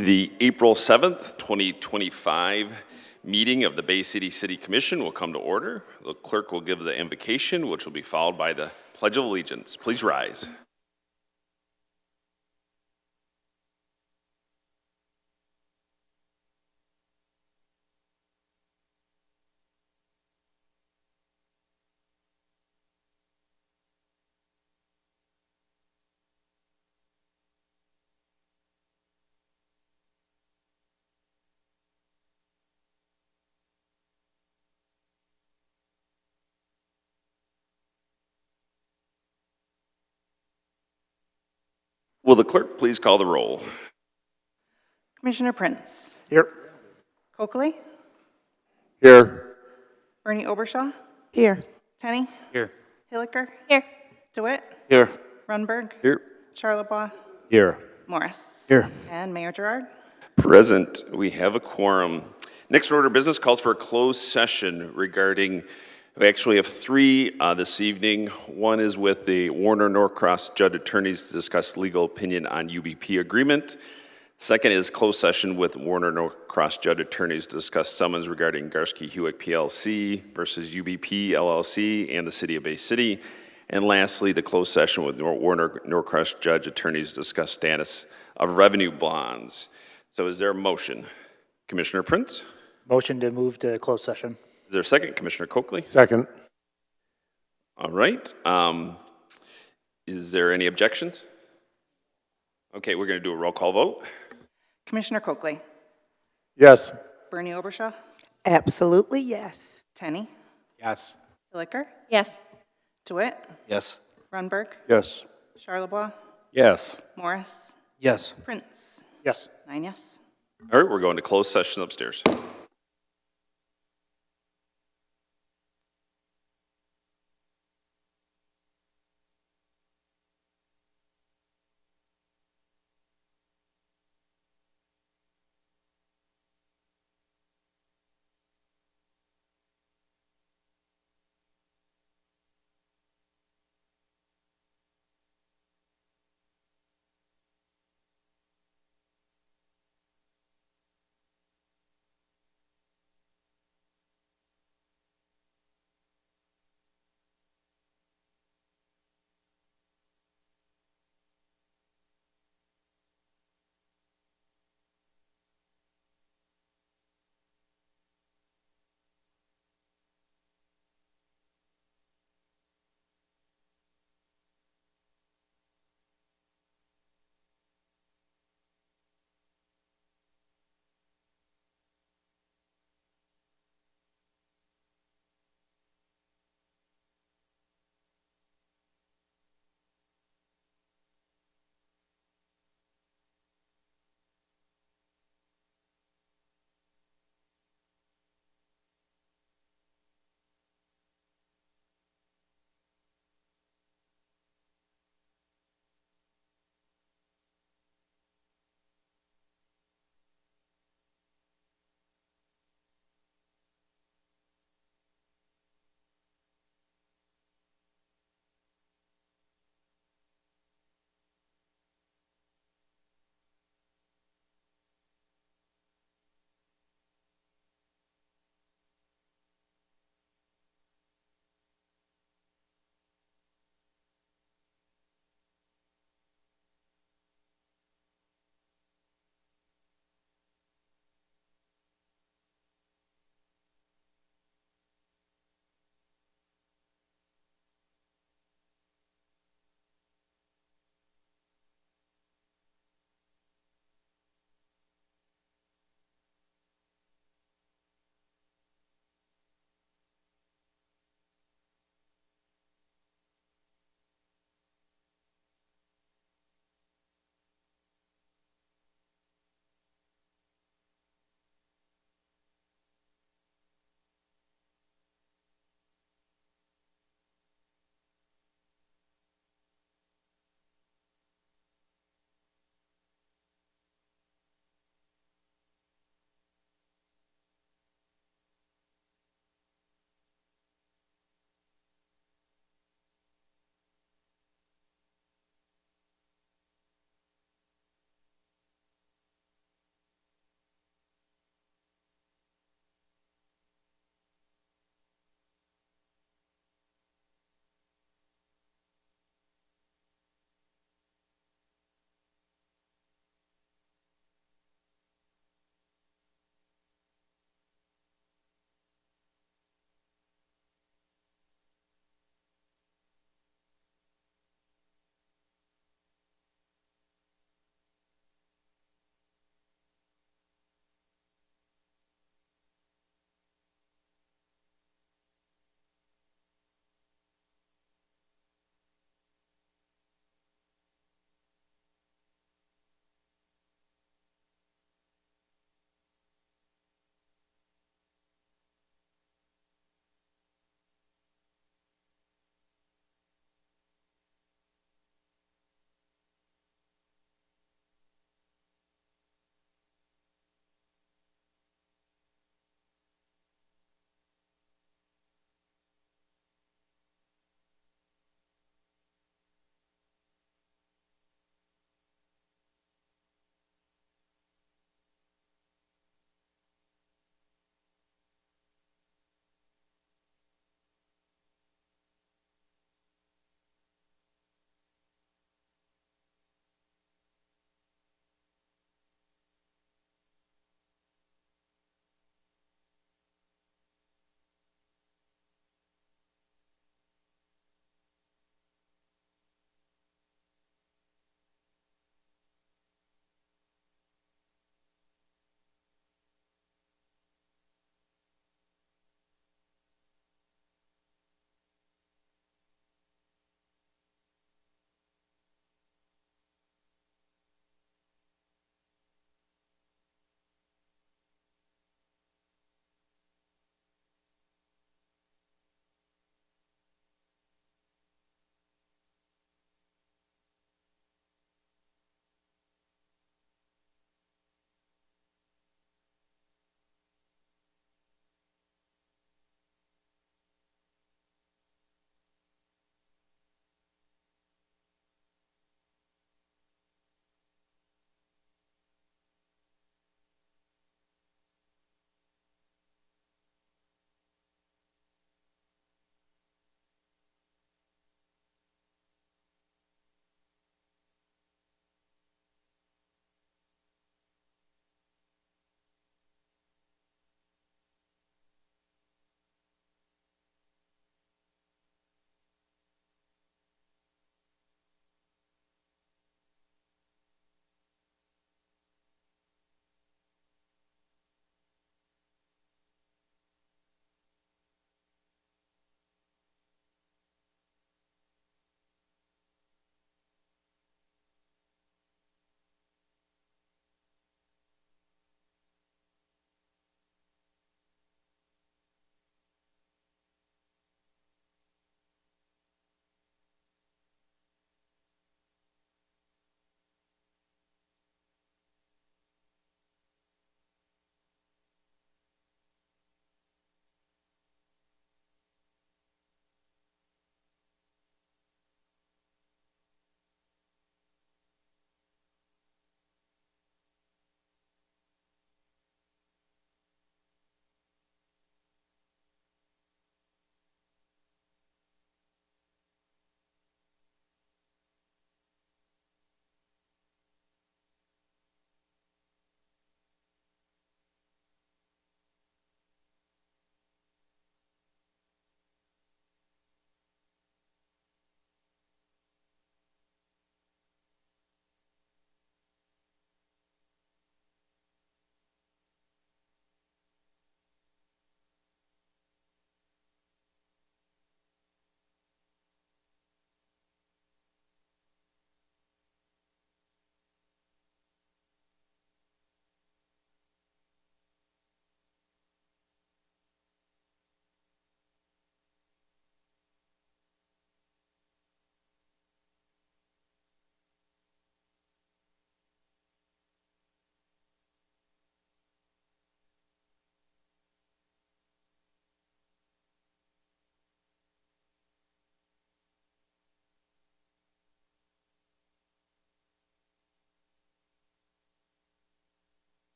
The April 7th, 2025 meeting of the Bay City City Commission will come to order. The clerk will give the invocation, which will be followed by the Pledge of Allegiance. Please rise. Will the clerk please call the roll? Commissioner Prince. Here. Coakley. Here. Bernie Obershaw. Here. Tenney. Here. Hilliker. Here. DeWitt. Here. Runberg. Here. Charlebois. Here. Morris. Here. And Mayor Gerard. Present, we have a quorum. Next order of business calls for a closed session regarding, we actually have three this evening. One is with the Warner Norcross Judge Attorneys to discuss legal opinion on UBP agreement. Second is closed session with Warner Norcross Judge Attorneys to discuss summons regarding Garsky Hewitt PLC versus UBP LLC and the City of Bay City. And lastly, the closed session with Warner Norcross Judge Attorneys to discuss status of revenue bonds. So is there a motion? Commissioner Prince? Motion to move to closed session. Is there a second? Commissioner Coakley? Second. All right. Is there any objections? Okay, we're going to do a roll call vote. Commissioner Coakley. Yes. Bernie Obershaw. Absolutely, yes. Tenney. Yes. Hilliker. Yes. DeWitt. Yes. Runberg. Yes. Charlebois. Yes. Morris. Yes. Prince. Yes. 9 yes. All right, we're going to closed session upstairs.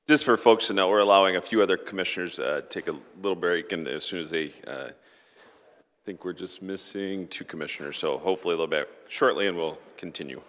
Just for folks to know, we're allowing a few other commissioners take a little break, and as soon as they think we're just missing 2 commissioners, so hopefully they'll be back shortly and we'll continue.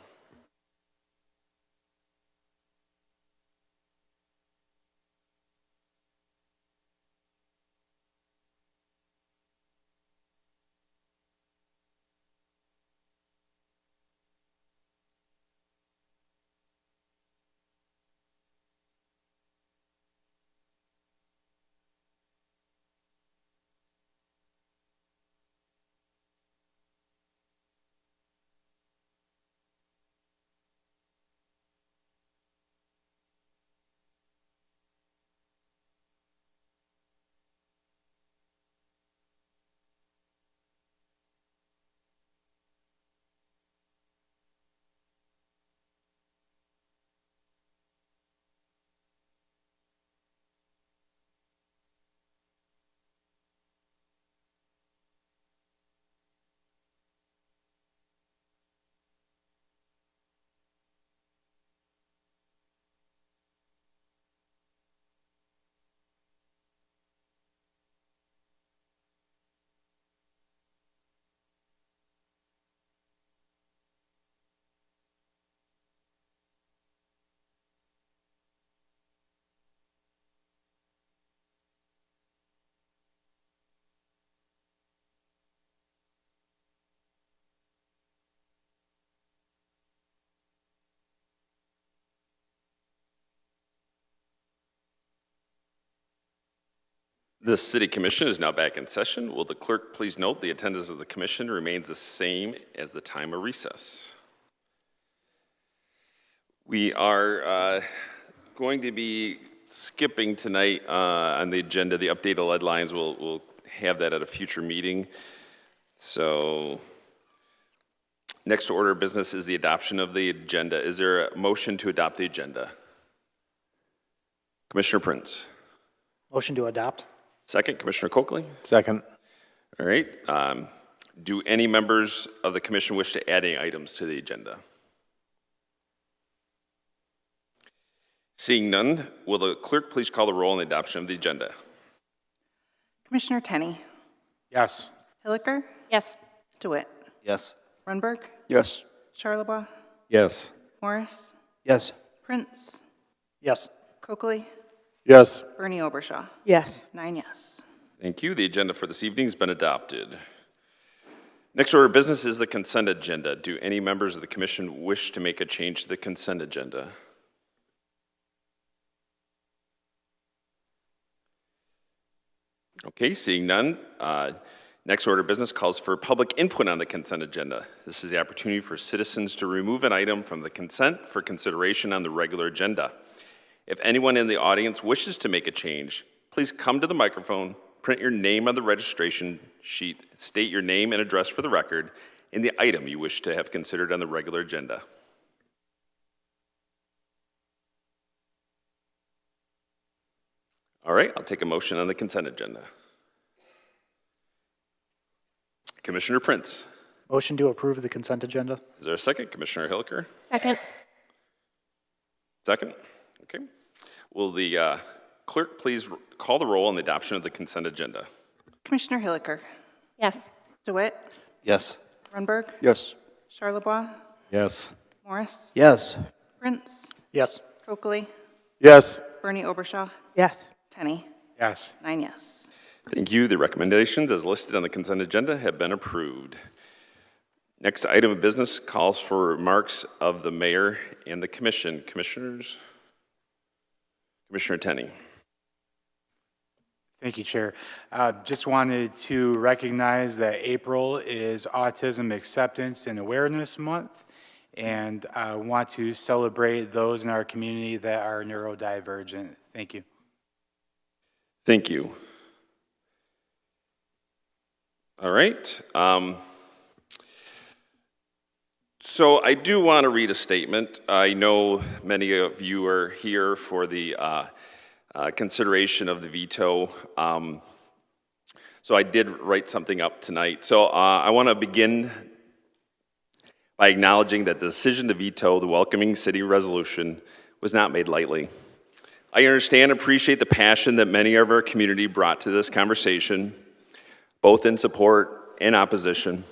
The City Commission is now back in session. Will the clerk please note the attendance of the commission remains the same as the time of recess? We are going to be skipping tonight on the agenda. The updated lead lines, we'll have that at a future meeting. So next order of business is the adoption of the agenda. Is there a motion to adopt the agenda? Commissioner Prince. Motion to adopt? Second, Commissioner Coakley. Second. All right. Do any members of the commission wish to add any items to the agenda? Seeing none, will the clerk please call the roll on the adoption of the agenda? Commissioner Tenney, Yes. Hilliker, Yes. DeWitt, Yes. Runberg, Yes. Charlebois, Yes. Morris, Yes. Prince, Yes. Coakley, Yes. Bernie Obershaw. Yes. 9 yes. Thank you. The agenda for this evening has been adopted. Next order of business is the consent agenda. Do any members of the commission wish to make a change to the consent agenda? Okay, seeing none. Next order of business calls for public input on the consent agenda. This is the opportunity for citizens to remove an item from the consent for consideration on the regular agenda. If anyone in the audience wishes to make a change, please come to the microphone, print your name on the registration sheet, state your name and address for the record, and the item you wish to have considered on the regular agenda. All right, I'll take a motion on the consent agenda. Commissioner Prince. Motion to approve the consent agenda? Is there a second? Commissioner Hilliker? Second. Second? Okay. Will the clerk please call the roll on the adoption of the consent agenda? Commissioner Hilliker, Yes. DeWitt, Yes. Runberg, Yes. Charlebois, Yes. Morris, Yes. Prince, Yes. Coakley, Yes. Bernie Obershaw, Yes. Tenney. Yes. 9 yes. Thank you. The recommendations as listed on the consent agenda have been approved. Next item of business calls for remarks of the mayor and the commission. Commissioners? Commissioner Tenney. Thank you, Chair. Just wanted to recognize that April is Autism Acceptance and Awareness Month, and I want to celebrate those in our community that are neurodivergent. Thank you. Thank you. All right. So I do want to read a statement. I know many of you are here for the consideration of the veto. So I did write something up tonight. So I want to begin by acknowledging that the decision to veto the welcoming city resolution was not made lightly. I understand and appreciate the passion that many of our community brought to this conversation, both in support and opposition.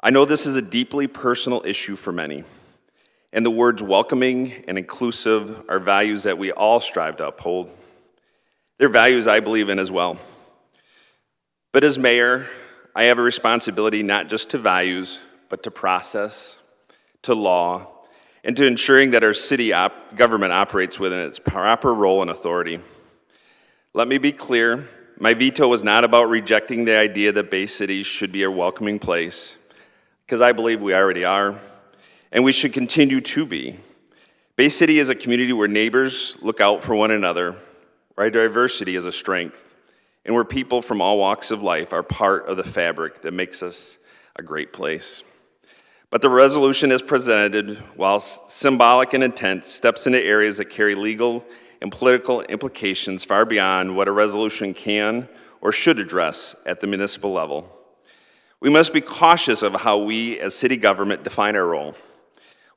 I know this is a deeply personal issue for many, and the words welcoming and inclusive are values that we all strive to uphold. They're values I believe in as well. But as mayor, I have a responsibility not just to values, but to process, to law, and to ensuring that our city government operates within its proper role and authority. Let me be clear, my veto was not about rejecting the idea that Bay City should be a welcoming place, because I believe we already are, and we should continue to be. Bay City is a community where neighbors look out for one another, where diversity is a strength, and where people from all walks of life are part of the fabric that makes us a great place. But the resolution as presented, while symbolic in intent, steps into areas that carry legal and political implications far beyond what a resolution can or should address at the municipal level. We must be cautious of how we as city government define our role.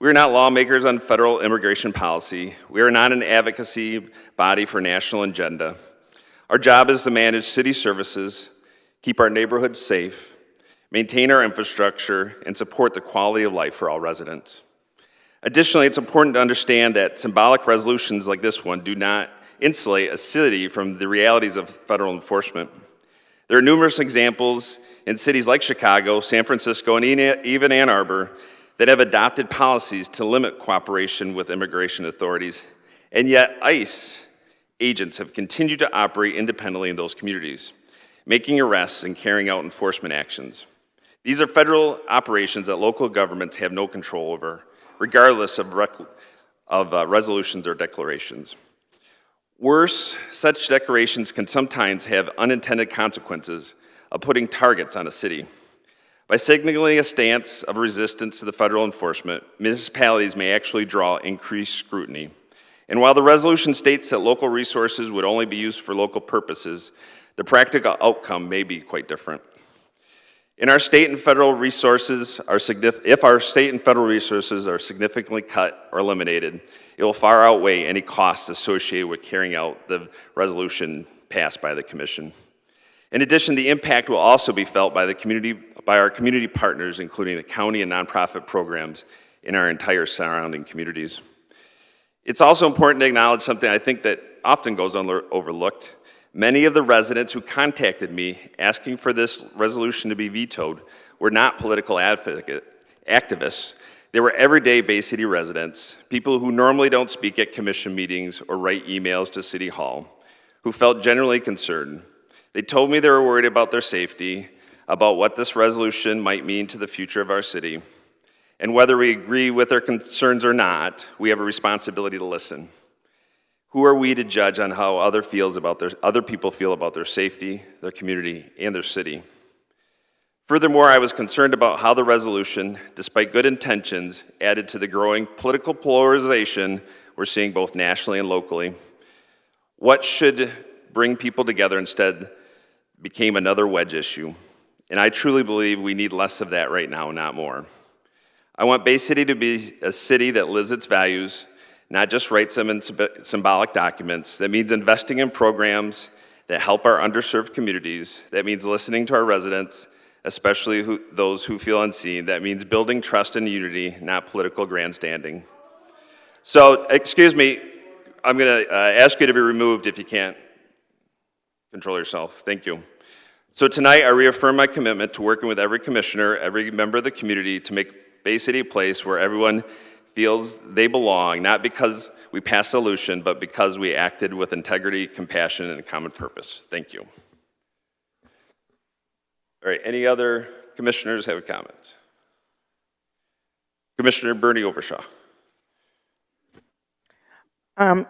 We are not lawmakers on federal immigration policy. We are not an advocacy body for national agenda. Our job is to manage city services, keep our neighborhoods safe, maintain our infrastructure, and support the quality of life for all residents. Additionally, it's important to understand that symbolic resolutions like this one do not insulate a city from the realities of federal enforcement. There are numerous examples in cities like Chicago, San Francisco, and even Ann Arbor that have adopted policies to limit cooperation with immigration authorities, and yet ICE agents have continued to operate independently in those communities, making arrests and carrying out enforcement actions. These are federal operations that local governments have no control over, regardless of resolutions or declarations. Worse, such declarations can sometimes have unintended consequences of putting targets on a city. By signaling a stance of resistance to the federal enforcement, municipalities may actually draw increased scrutiny. And while the resolution states that local resources would only be used for local purposes, the practical outcome may be quite different. If our state and federal resources are significantly cut or eliminated, it will far outweigh any costs associated with carrying out the resolution passed by the commission. In addition, the impact will also be felt by our community partners, including the county and nonprofit programs in our entire surrounding communities. It's also important to acknowledge something I think that often goes overlooked. Many of the residents who contacted me asking for this resolution to be vetoed were not political activists. They were everyday Bay City residents, people who normally don't speak at commission meetings or write emails to City Hall, who felt genuinely concerned. They told me they were worried about their safety, about what this resolution might mean to the future of our city. And whether we agree with their concerns or not, we have a responsibility to listen. Who are we to judge on how other people feel about their safety, their community, and their city? Furthermore, I was concerned about how the resolution, despite good intentions, added to the growing political polarization we're seeing both nationally and locally. What should bring people together instead became another wedge issue. And I truly believe we need less of that right now, not more. I want Bay City to be a city that lives its values, not just writes them in symbolic documents. That means investing in programs that help our underserved communities. That means listening to our residents, especially those who feel unseen. That means building trust and unity, not political grandstanding. So, excuse me, I'm going to ask you to be removed if you can't control yourself. Thank you. So tonight, I reaffirm my commitment to working with every commissioner, every member of the community to make Bay City a place where everyone feels they belong, not because we passed a solution, but because we acted with integrity, compassion, and a common purpose. Thank you. All right, any other commissioners have a comment? Commissioner Bernie Overshaw.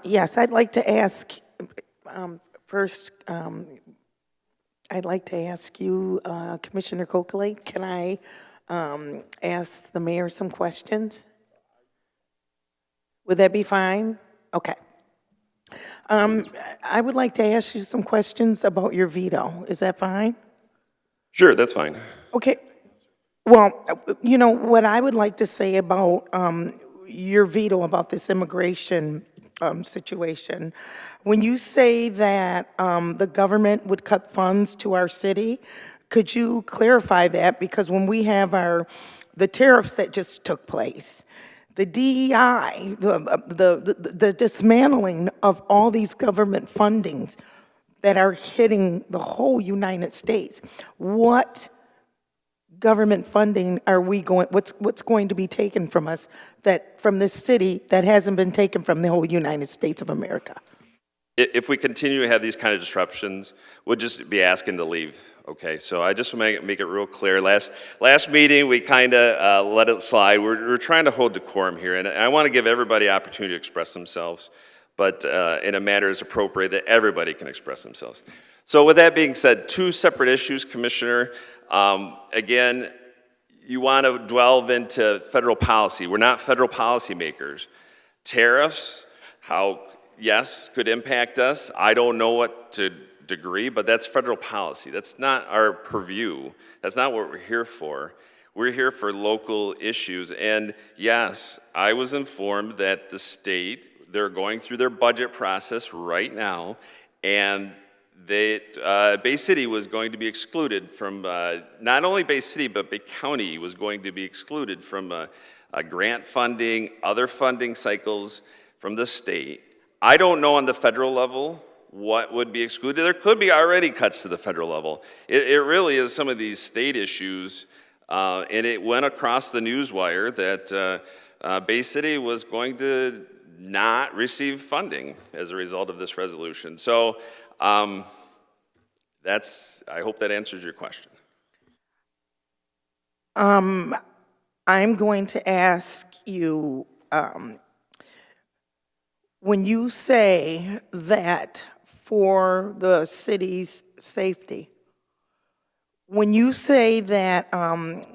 Yes, I'd like to ask, first, I'd like to ask you, Commissioner Kokelay, can I ask the mayor some questions? Would that be fine? Okay. I would like to ask you some questions about your veto. Is that fine? Sure, that's fine. Okay. Well, you know, what I would like to say about your veto about this immigration situation. When you say that the government would cut funds to our city, could you clarify that? Because when we have the tariffs that just took place, the DEI, the dismantling of all these government fundings that are hitting the whole United States, what government funding are we going, what's going to be taken from us, that, from this city, that hasn't been taken from the whole United States of America? If we continue to have these kind of disruptions, we'll just be asking to leave, okay? So I just want to make it real clear. Last meeting, we kind of let it slide. We're trying to hold decorum here, and I want to give everybody opportunity to express themselves, but in a manner as appropriate that everybody can express themselves. So with that being said, two separate issues, Commissioner. Again, you want to delve into federal policy. We're not federal policymakers. Tariffs, how, yes, could impact us. I don't know what to degree, but that's federal policy. That's not our purview. That's not what we're here for. We're here for local issues. And yes, I was informed that the state, they're going through their budget process right now, and Bay City was going to be excluded from, not only Bay City, but Bay County was going to be excluded from grant funding, other funding cycles from the state. I don't know on the federal level what would be excluded. There could be already cuts to the federal level. It really is some of these state issues, and it went across the newswire that Bay City was going to not receive funding as a result of this resolution. So I hope that answers your question. I'm going to ask you, when you say that for the city's safety, when you say that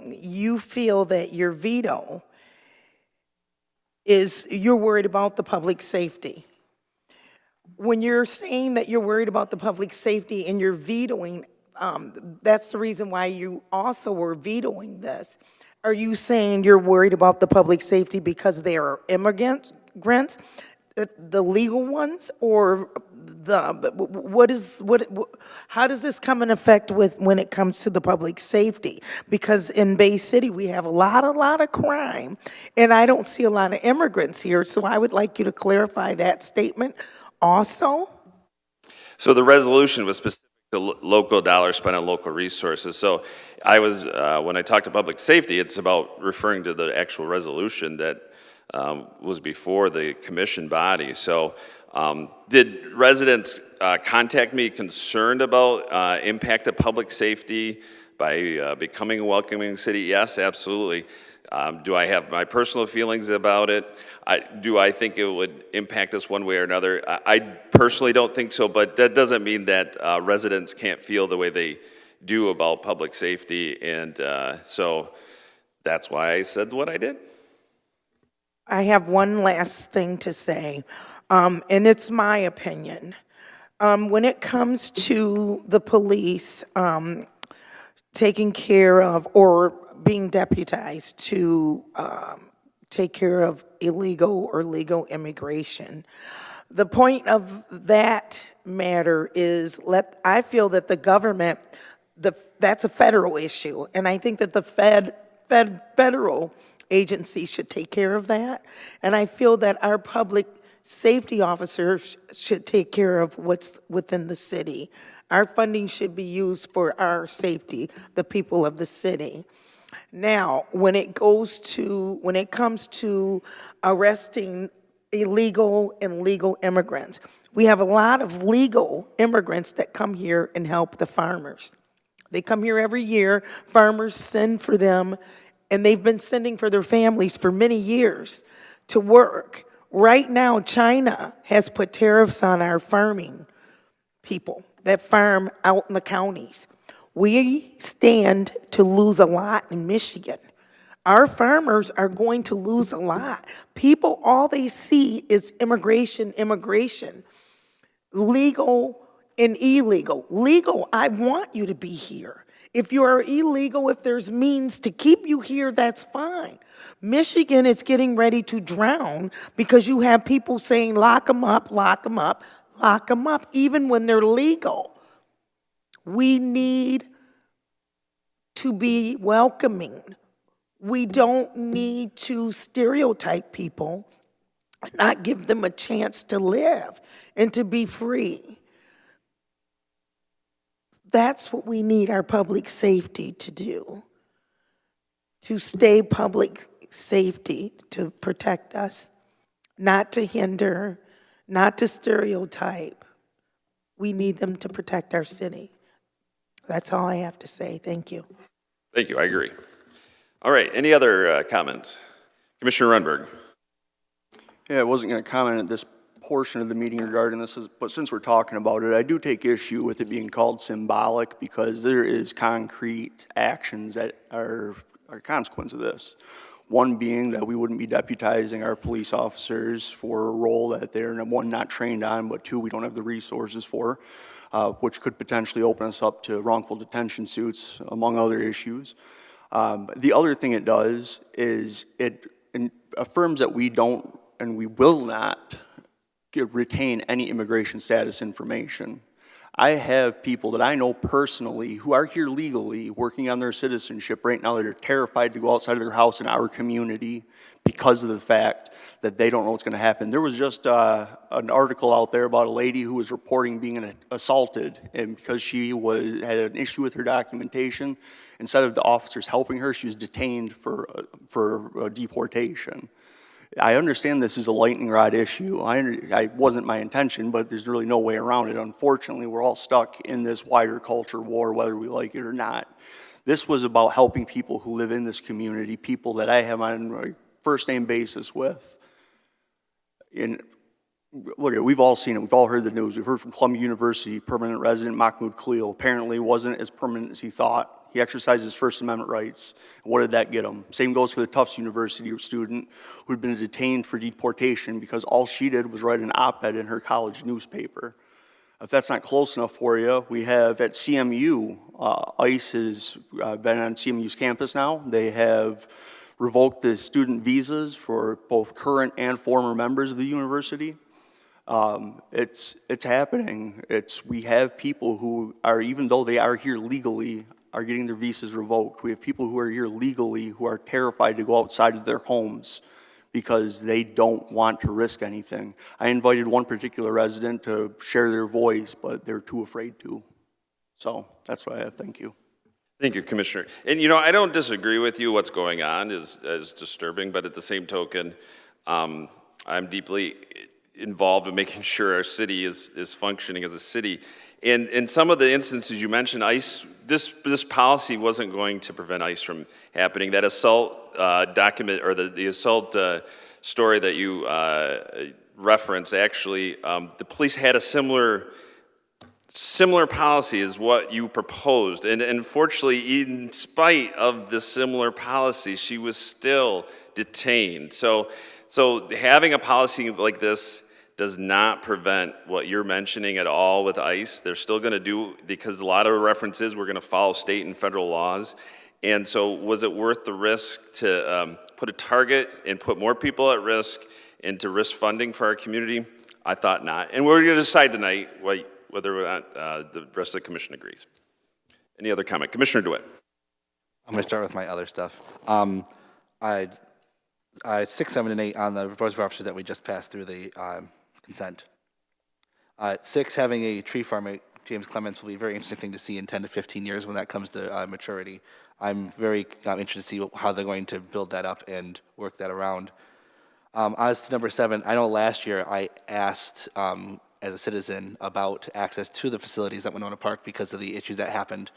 you feel that your veto is, you're worried about the public safety. When you're saying that you're worried about the public safety and you're vetoing, that's the reason why you also were vetoing this. Are you saying you're worried about the public safety because they are immigrants, the legal ones, or how does this come in effect when it comes to the public safety? Because in Bay City, we have a lot of crime, and I don't see a lot of immigrants here, so I would like you to clarify that statement also. So the resolution was specific to local dollars spent on local resources. So I was, when I talked to public safety, it's about referring to the actual resolution that was before the commission body. So did residents contact me concerned about impact of public safety by becoming a welcoming city? Yes, absolutely. Do I have my personal feelings about it? Do I think it would impact us one way or another? I personally don't think so, but that doesn't mean that residents can't feel the way they do about public safety, and so that's why I said what I did. I have one last thing to say, and it's my opinion. When it comes to the police taking care of or being deputized to take care of illegal or legal immigration, the point of that matter is I feel that the government, that's a federal issue, and I think that the federal agency should take care of that. And I feel that our public safety officers should take care of what's within the city. Our funding should be used for our safety, the people of the city. Now, when it comes to arresting illegal and legal immigrants, we have a lot of legal immigrants that come here and help the farmers. They come here every year, farmers send for them, and they've been sending for their families for many years to work. Right now, China has put tariffs on our farming people that farm out in the counties. We stand to lose a lot in Michigan. Our farmers are going to lose a lot. People, all they see is immigration. Legal and illegal. Legal, I want you to be here. If you are illegal, if there's means to keep you here, that's fine. Michigan is getting ready to drown because you have people saying, lock them up, lock them up, lock them up, even when they're legal. We need to be welcoming. We don't need to stereotype people and not give them a chance to live and to be free. That's what we need our public safety to do, to stay public safety, to protect us, not to hinder, not to stereotype. We need them to protect our city. That's all I have to say. Thank you. Thank you, I agree. All right, any other comments? Commissioner Rundberg. Yeah, I wasn't going to comment at this portion of the meeting regarding this, but since we're talking about it, I do take issue with it being called symbolic because there is concrete actions that are a consequence of this. One being that we wouldn't be deputizing our police officers for a role that they're, one, not trained on, but two, we don't have the resources for, which could potentially open us up to wrongful detention suits, among other issues. The other thing it does is it affirms that we don't and we will not retain any immigration status information. I have people that I know personally who are here legally working on their citizenship right now that are terrified to go outside of their house in our community because of the fact that they don't know what's going to happen. There was just an article out there about a lady who was reporting being assaulted, and because she had an issue with her documentation, instead of the officers helping her, she was detained for deportation. I understand this is a lightning rod issue. I wasn't my intention, but there's really no way around it. Unfortunately, we're all stuck in this wider culture war, whether we like it or not. This was about helping people who live in this community, people that I have on a first-name basis with. And look, we've all seen it. We've all heard the news. We've heard from Columbia University permanent resident Mahmoud Khalil. Apparently wasn't as permanent as he thought. He exercised his First Amendment rights. And what did that get him? Same goes for the Tufts University student who'd been detained for deportation because all she did was write an op-ed in her college newspaper. If that's not close enough for you, we have at CMU, ICE has been on CMU's campus now. They have revoked the student visas for both current and former members of the university. It's happening. We have people who are, even though they are here legally, are getting their visas revoked. We have people who are here legally who are terrified to go outside of their homes because they don't want to risk anything. I invited one particular resident to share their voice, but they're too afraid to. So that's what I have. Thank you. Thank you, Commissioner. And you know, I don't disagree with you. What's going on is disturbing, but at the same token, I'm deeply involved in making sure our city is functioning as a city. And in some of the instances you mentioned, ICE, this policy wasn't going to prevent ICE from happening. That assault document, or the assault story that you referenced, actually, the police had a similar policy as what you proposed. And unfortunately, in spite of the similar policy, she was still detained. So having a policy like this does not prevent what you're mentioning at all with ICE. They're still going to do, because a lot of references, we're going to follow state and federal laws. And so was it worth the risk to put a target and put more people at risk and to risk funding for our community? I thought not. And we're going to decide tonight whether or not the rest of the commission agrees. Any other comment? Commissioner DeWitt. I'm going to start with my other stuff. 6, 7, and 8 on the proposed officers that we just passed through the consent. 6, having a tree farm at James Clements will be a very interesting thing to see in 10 to 15 years when that comes to maturity. I'm very interested to see how they're going to build that up and work that around. As to number 7, I know last year I asked as a citizen about access to the facilities at Winona Park because of the issues that happened,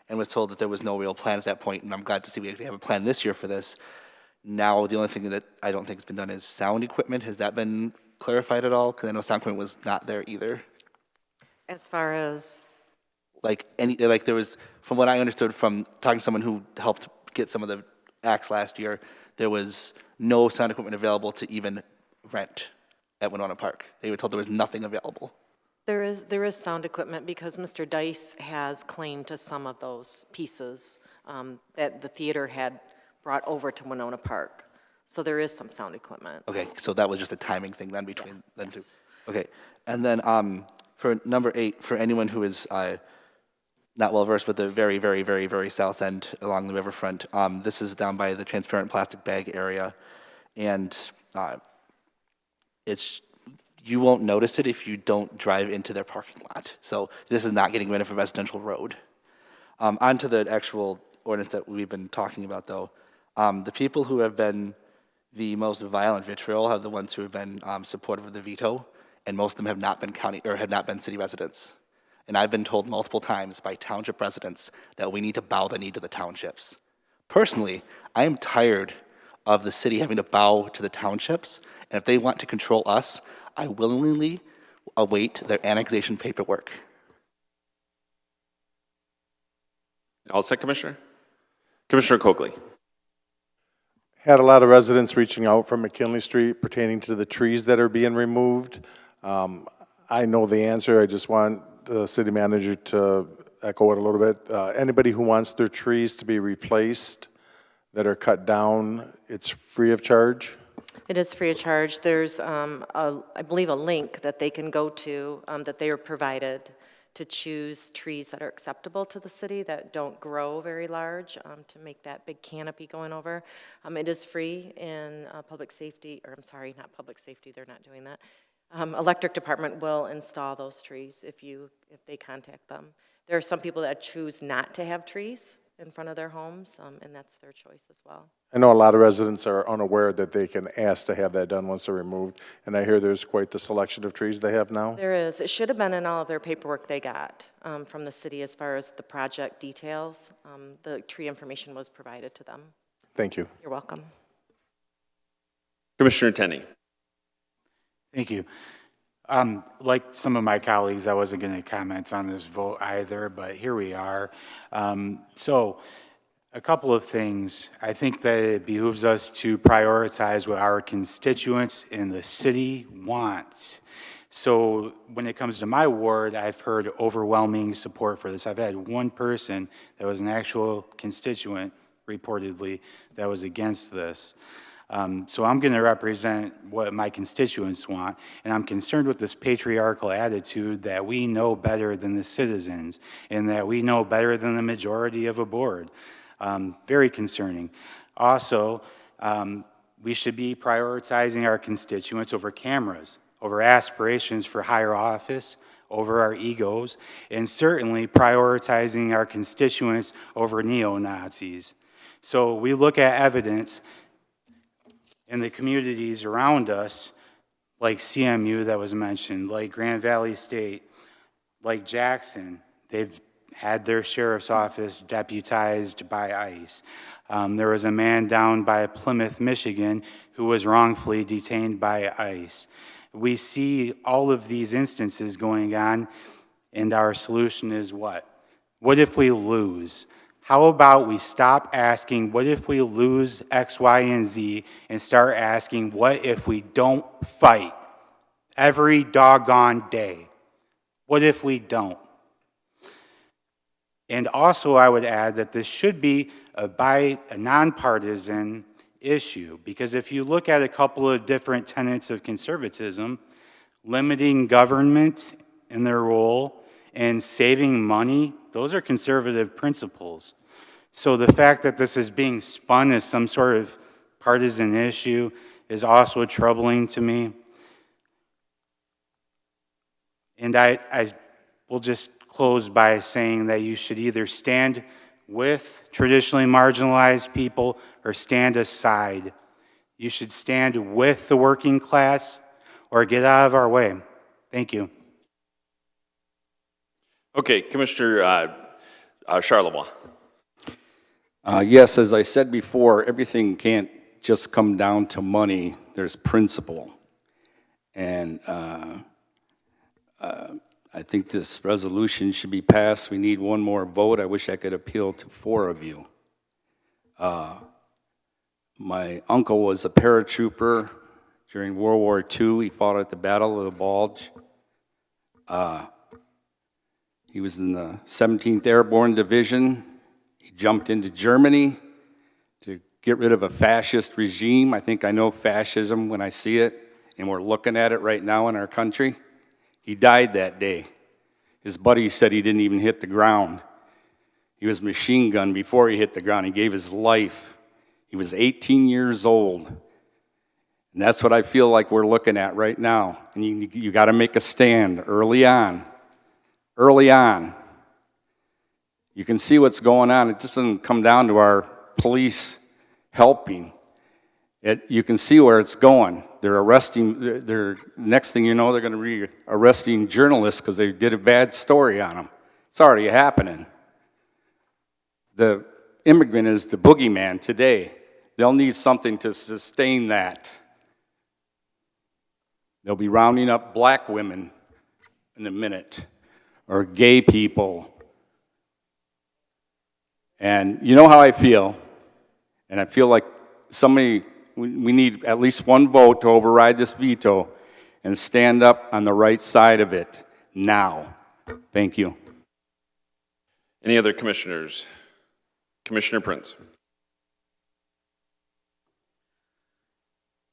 and was told that there was no real plan at that point, and I'm glad to see we actually have a plan this year for this. Now, the only thing that I don't think has been done is sound equipment. Has that been clarified at all? Because I know sound equipment was not there either. As far as? Like there was, from what I understood from talking to someone who helped get some of the acts last year, there was no sound equipment available to even rent at Winona Park. They were told there was nothing available. There is sound equipment because Mr. Dice has claimed to some of those pieces that the theater had brought over to Winona Park. So there is some sound equipment. Okay, so that was just a timing thing then between them two. Yes. Okay, and then for number 8, for anyone who is not well versed with the very, very, very, very south end along the riverfront, this is down by the transparent plastic bag area, and you won't notice it if you don't drive into their parking lot. So this is not getting rid of a residential road. On to the actual ordinance that we've been talking about, though. The people who have been the most violent vitriol are the ones who have been supportive of the veto, and most of them have not been city residents. And I've been told multiple times by township residents that we need to bow the knee to the townships. Personally, I am tired of the city having to bow to the townships, and if they want to control us, I willingly await their annexation paperwork. All set, Commissioner? Commissioner Coakley. Had a lot of residents reaching out from McKinley Street pertaining to the trees that are being removed. I know the answer. I just want the city manager to echo it a little bit. Anybody who wants their trees to be replaced that are cut down, it's free of charge. It is free of charge. There's, I believe, a link that they can go to that they are provided to choose trees that are acceptable to the city that don't grow very large to make that big canopy going over. It is free in public safety, or I'm sorry, not public safety, they're not doing that. Electric department will install those trees if they contact them. There are some people that choose not to have trees in front of their homes, and that's their choice as well. I know a lot of residents are unaware that they can ask to have that done once they're removed, and I hear there's quite the selection of trees they have now. There is. It should have been in all of their paperwork they got from the city as far as the project details. The tree information was provided to them. Thank you. You're welcome. Commissioner Tenney. Thank you. Like some of my colleagues, I wasn't going to comment on this vote either, but here we are. So a couple of things. I think that it behooves us to prioritize what our constituents in the city want. So when it comes to my ward, I've heard overwhelming support for this. I've had one person that was an actual constituent, reportedly, that was against this. So I'm going to represent what my constituents want, and I'm concerned with this patriarchal attitude that we know better than the citizens and that we know better than the majority of a board. Very concerning. Also, we should be prioritizing our constituents over cameras, over aspirations for higher office, over our egos, and certainly prioritizing our constituents over neo-Nazis. So we look at evidence in the communities around us, like CMU that was mentioned, like Grand Valley State, like Jackson. They've had their sheriff's office deputized by ICE. There was a man down by Plymouth, Michigan, who was wrongfully detained by ICE. We see all of these instances going on, and our solution is what? What if we lose? How about we stop asking, what if we lose X, Y, and Z, and start asking, what if we don't fight every doggone day? What if we don't? And also, I would add that this should be a nonpartisan issue, because if you look at a couple of different tenets of conservatism, limiting government in their role and saving money, those are conservative principles. So the fact that this is being spun as some sort of partisan issue is also troubling to me. And I will just close by saying that you should either stand with traditionally marginalized people or stand aside. You should stand with the working class or get out of our way. Thank you. Okay, Commissioner Charlebois. Yes, as I said before, everything can't just come down to money. There's principle. And I think this resolution should be passed. We need one more vote. I wish I could appeal to 4 of you. My uncle was a paratrooper during World War II. He fought at the Battle of the Bulge. He was in the 17th Airborne Division. He jumped into Germany to get rid of a fascist regime. I think I know fascism when I see it, and we're looking at it right now in our country. He died that day. His buddy said he didn't even hit the ground. He was machine gunned before he hit the ground. He gave his life. He was 18 years old. And that's what I feel like we're looking at right now. And you got to make a stand early on. Early on. You can see what's going on. It just doesn't come down to our police helping. You can see where it's going. They're arresting, next thing you know, they're going to be arresting journalists because they did a bad story on them. It's already happening. The immigrant is the boogeyman today. They'll need something to sustain that. They'll be rounding up black women in a minute, or gay people. And you know how I feel, and I feel like we need at least one vote to override this veto and stand up on the right side of it now. Thank you. Any other commissioners? Commissioner Prince.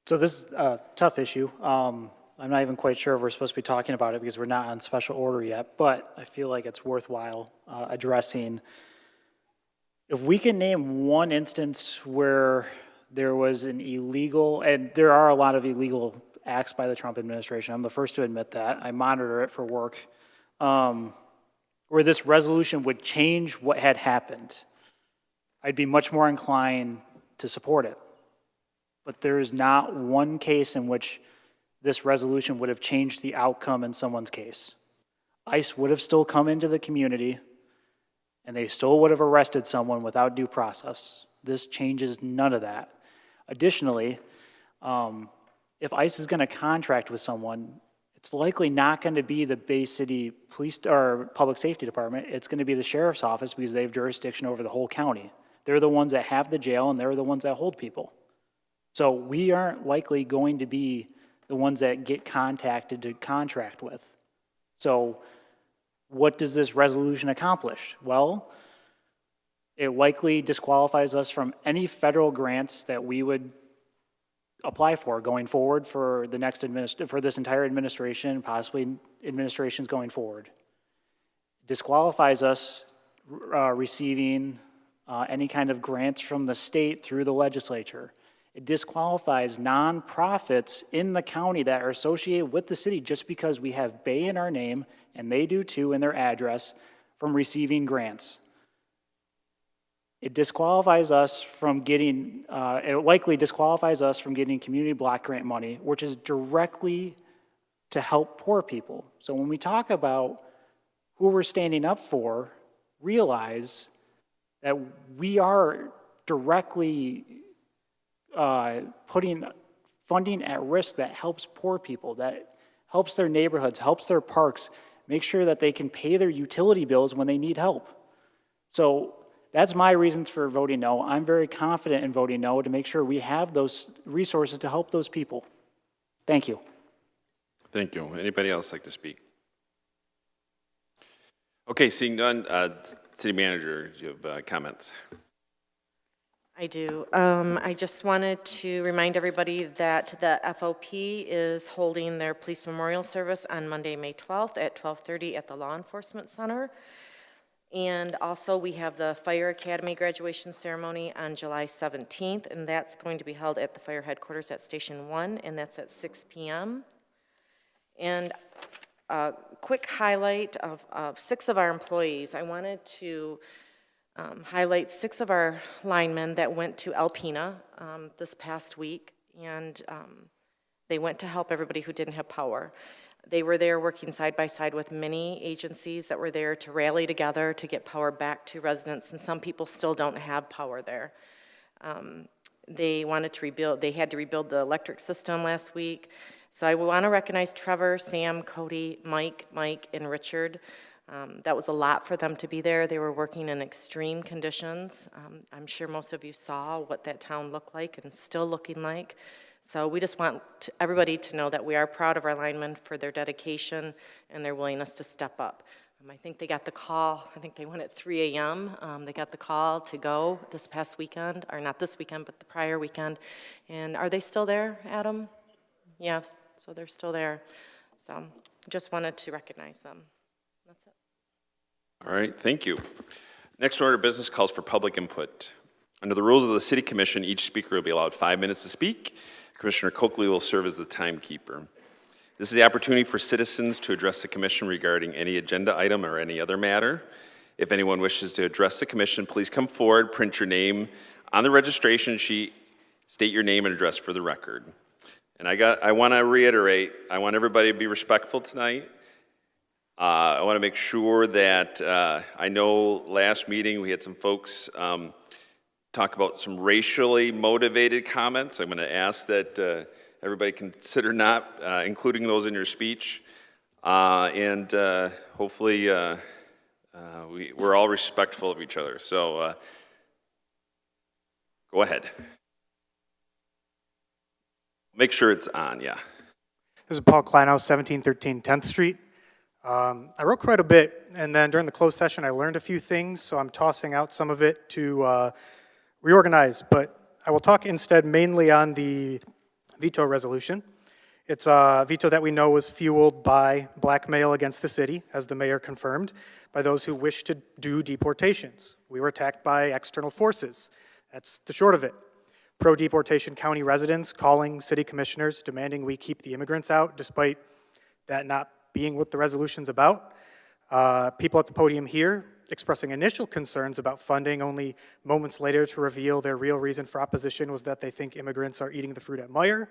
So this is a tough issue. I'm not even quite sure if we're supposed to be talking about it because we're not on special order yet, but I feel like it's worthwhile addressing. If we can name one instance where there was an illegal, and there are a lot of illegal acts by the Trump administration, I'm the first to admit that, I monitor it for work, where this resolution would change what had happened, I'd be much more inclined to support it. But there is not one case in which this resolution would have changed the outcome in someone's case. ICE would have still come into the community, and they still would have arrested someone without due process. This changes none of that. Additionally, if ICE is going to contract with someone, it's likely not going to be the Bay City Police or Public Safety Department. It's going to be the Sheriff's Office because they have jurisdiction over the whole county. They're the ones that have the jail, and they're the ones that hold people. So we aren't likely going to be the ones that get contacted to contract with. So what does this resolution accomplish? Well, it likely disqualifies us from any federal grants that we would apply for going forward for the next for this entire administration, possibly administrations going forward. It disqualifies us receiving any kind of grants from the state through the legislature. It disqualifies nonprofits in the county that are associated with the city just because we have Bay in our name, and they do too in their address, from receiving grants. It disqualifies us from getting, it likely disqualifies us from getting community block grant money, which is directly to help poor people. So when we talk about who we're standing up for, realize that we are directly putting funding at risk that helps poor people, that helps their neighborhoods, helps their parks, make sure that they can pay their utility bills when they need help. So that's my reasons for voting no. I'm very confident in voting no to make sure we have those resources to help those people. Thank you. Thank you. Anybody else like to speak? Okay, seeing none, City Manager, you have comments. I do. I just wanted to remind everybody that the FOP is holding their police memorial service on Monday, May 12th at 12:30 at the Law Enforcement Center. And also we have the Fire Academy graduation ceremony on July 17th, and that's going to be held at the fire headquarters at Station 1, and that's at 6 p.m. And a quick highlight of 6 of our employees. I wanted to highlight 6 of our linemen that went to Alpena this past week, and they went to help everybody who didn't have power. They were there working side by side with many agencies that were there to rally together to get power back to residents, and some people still don't have power there. They wanted to rebuild, they had to rebuild the electric system last week. So I want to recognize Trevor, Sam, Cody, Mike, and Richard. That was a lot for them to be there. They were working in extreme conditions. I'm sure most of you saw what that town looked like and still looking like. So we just want everybody to know that we are proud of our linemen for their dedication and their willingness to step up. I think they got the call, I think they went at 3 a.m. They got the call to go this past weekend, or not this weekend, but the prior weekend. And are they still there, Adam? Yeah, so they're still there. So just wanted to recognize them. That's it. All right, thank you. Next order of business calls for public input. Under the rules of the City Commission, each speaker will be allowed 5 minutes to speak. Commissioner Coakley will serve as the timekeeper. This is the opportunity for citizens to address the commission regarding any agenda item or any other matter. If anyone wishes to address the commission, please come forward, print your name on the registration sheet, state your name and address for the record. And I want to reiterate, I want everybody to be respectful tonight. I want to make sure that, I know last meeting we had some folks talk about some racially motivated comments. I'm going to ask that everybody consider not including those in your speech. And hopefully we're all respectful of each other. So go ahead. Make sure it's on, yeah. This is Paul Kleinhaus, 1713 10th Street. I wrote quite a bit, and then during the closed session I learned a few things, so I'm tossing out some of it to reorganize. But I will talk instead mainly on the veto resolution. It's a veto that we know was fueled by blackmail against the city, as the mayor confirmed, by those who wish to do deportations. We were attacked by external forces. That's the short of it. Pro-deportation county residents calling city commissioners, demanding we keep the immigrants out, despite that not being what the resolution's about. People at the podium here expressing initial concerns about funding, only moments later to reveal their real reason for opposition was that they think immigrants are eating the fruit at Meyer.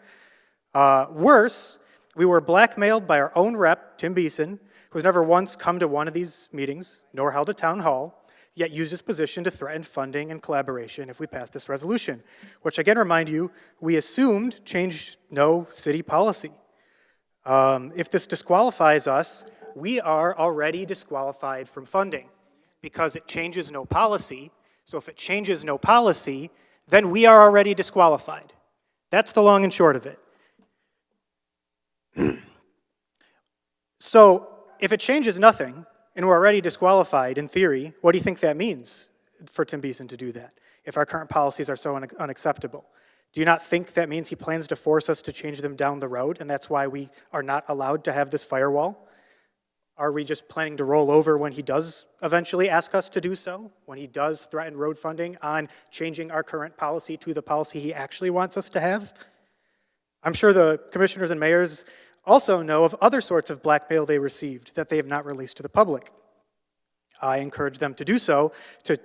Worse, we were blackmailed by our own rep, Tim Beeson, who has never once come to one of these meetings, nor held a town hall, yet used his position to threaten funding and collaboration if we pass this resolution, which again remind you, we assumed changed no city policy. If this disqualifies us, we are already disqualified from funding because it changes no policy. So if it changes no policy, then we are already disqualified. That's the long and short of it. So if it changes nothing, and we're already disqualified in theory, what do you think that means for Tim Beeson to do that, if our current policies are so unacceptable? Do you not think that means he plans to force us to change them down the road, and that's why we are not allowed to have this firewall? Are we just planning to roll over when he does eventually ask us to do so, when he does threaten road funding on changing our current policy to the policy he actually wants us to have? I'm sure the commissioners and mayors also know of other sorts of blackmail they received that they have not released to the public. I encourage them to do so, to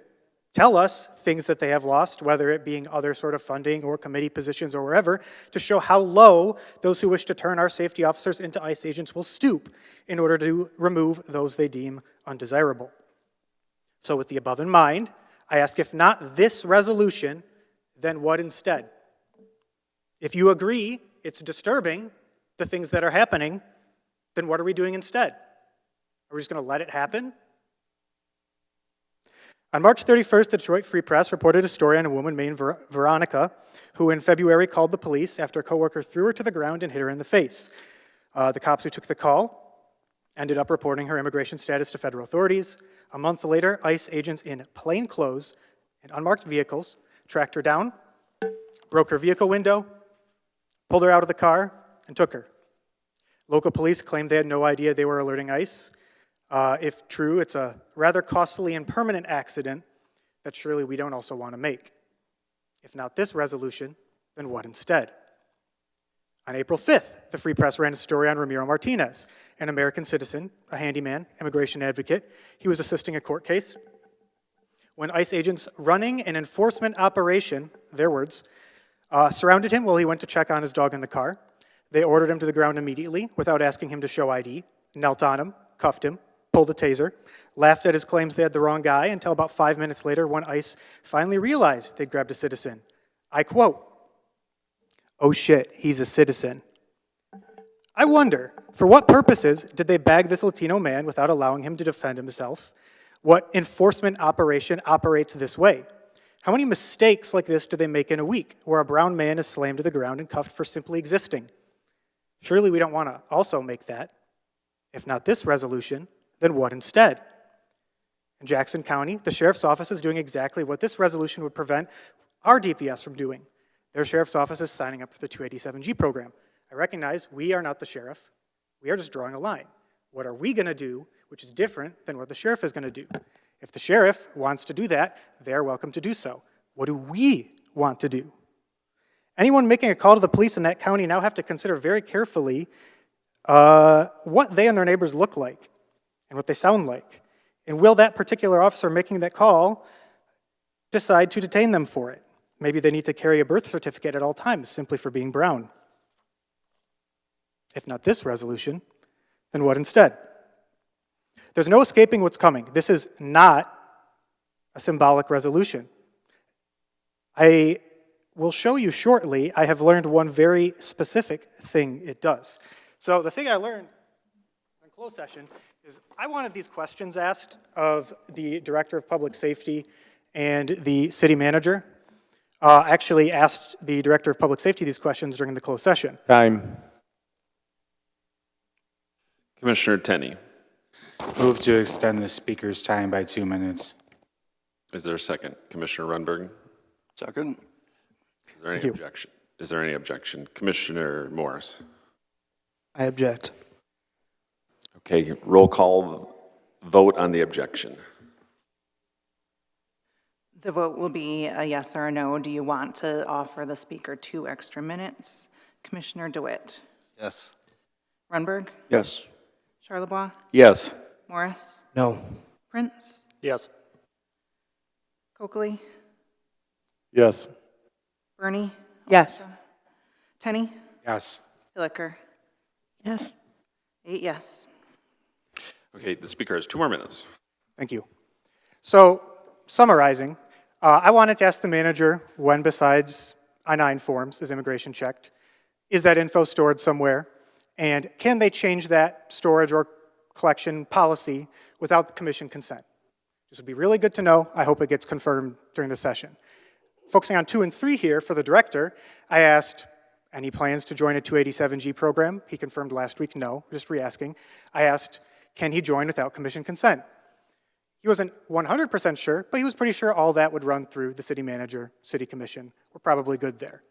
tell us things that they have lost, whether it being other sort of funding or committee positions or wherever, to show how low those who wish to turn our safety officers into ICE agents will stoop in order to remove those they deem undesirable. So with the above in mind, I ask, if not this resolution, then what instead? If you agree it's disturbing, the things that are happening, then what are we doing instead? Are we just going to let it happen? On March 31st, the Detroit Free Press reported a story on a woman named Veronica, who in February called the police after a coworker threw her to the ground and hit her in the face. The cops who took the call ended up reporting her immigration status to federal authorities. A month later, ICE agents in plain clothes and unmarked vehicles tracked her down, broke her vehicle window, pulled her out of the car, and took her. Local police claimed they had no idea they were alerting ICE. If true, it's a rather costly and permanent accident that surely we don't also want to make. If not this resolution, then what instead? On April 5th, the Free Press ran a story on Ramiro Martinez, an American citizen, a handyman, immigration advocate. He was assisting a court case when ICE agents running an enforcement operation, their words, surrounded him while he went to check on his dog in the car. They ordered him to the ground immediately without asking him to show ID, knelt on him, cuffed him, pulled a taser, laughed at his claims they had the wrong guy until about 5 minutes later when ICE finally realized they'd grabbed a citizen. I quote, "Oh shit, he's a citizen." I wonder, for what purposes did they bag this Latino man without allowing him to defend himself? What enforcement operation operates this way? How many mistakes like this do they make in a week, where a brown man is slammed to the ground and cuffed for simply existing? Surely we don't want to also make that. If not this resolution, then what instead? In Jackson County, the sheriff's office is doing exactly what this resolution would prevent our DPS from doing. Their sheriff's office is signing up for the 287G program. I recognize we are not the sheriff. We are just drawing a line. What are we going to do, which is different than what the sheriff is going to do? If the sheriff wants to do that, they're welcome to do so. What do we want to do? Anyone making a call to the police in that county now have to consider very carefully what they and their neighbors look like and what they sound like. And will that particular officer making that call decide to detain them for it? Maybe they need to carry a birth certificate at all times simply for being brown. If not this resolution, then what instead? There's no escaping what's coming. This is not a symbolic resolution. I will show you shortly, I have learned one very specific thing it does. So the thing I learned in closed session is I wanted these questions asked of the Director of Public Safety and the City Manager. I actually asked the Director of Public Safety these questions during the closed session. Time. Commissioner Tenney. Move to extend the speaker's time by 2 minutes. Is there a second? Commissioner Runberg? Second. Is there any objection? Is there any objection? Commissioner Morris? I object. Okay, roll call vote on the objection. The vote will be a yes or a no. Do you want to offer the speaker 2 extra minutes? Commissioner DeWitt? Yes. Runberg? Yes. Charlebois? Yes. Morris? No. Prince? Yes. Coakley? Yes. Bernie? Yes. Tenney? Yes. Hilliker? Yes. 8 yes. Okay, the speaker has 2 more minutes. Thank you. So, summarizing, I wanted to ask the manager when, besides I-9 forms, is immigration checked? Is that info stored somewhere? And can they change that storage or collection policy without the commission consent? This would be really good to know. I hope it gets confirmed during the session. Focusing on 2 and 3 here for the director, I asked, any plans to join a 287G program? He confirmed last week, no, just re-asking. I asked, can he join without commission consent? He wasn't 100% sure, but he was pretty sure all that would run through the city manager, city commission. We're probably good there.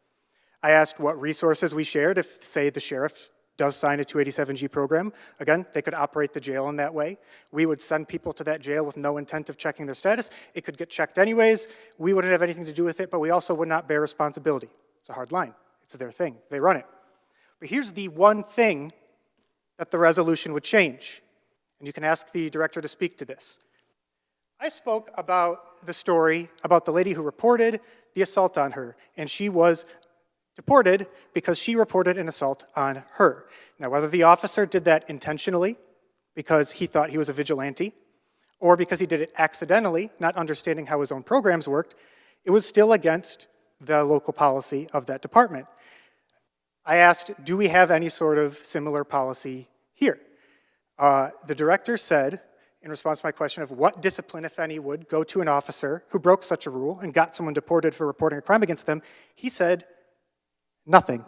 I asked what resources we shared if, say, the sheriff does sign a 287G program. Again, they could operate the jail in that way. We would send people to that jail with no intent of checking their status. It could get checked anyways. We wouldn't have anything to do with it, but we also would not bear responsibility. It's a hard line. It's their thing. They run it. But here's the one thing that the resolution would change. And you can ask the director to speak to this. I spoke about the story about the lady who reported the assault on her, and she was deported because she reported an assault on her. Now, whether the officer did that intentionally because he thought he was a vigilante, or because he did it accidentally, not understanding how his own programs worked, it was still against the local policy of that department. I asked, do we have any sort of similar policy here? The director said, in response to my question of what discipline, if any, would go to an officer who broke such a rule and got someone deported for reporting a crime against them, he said, nothing.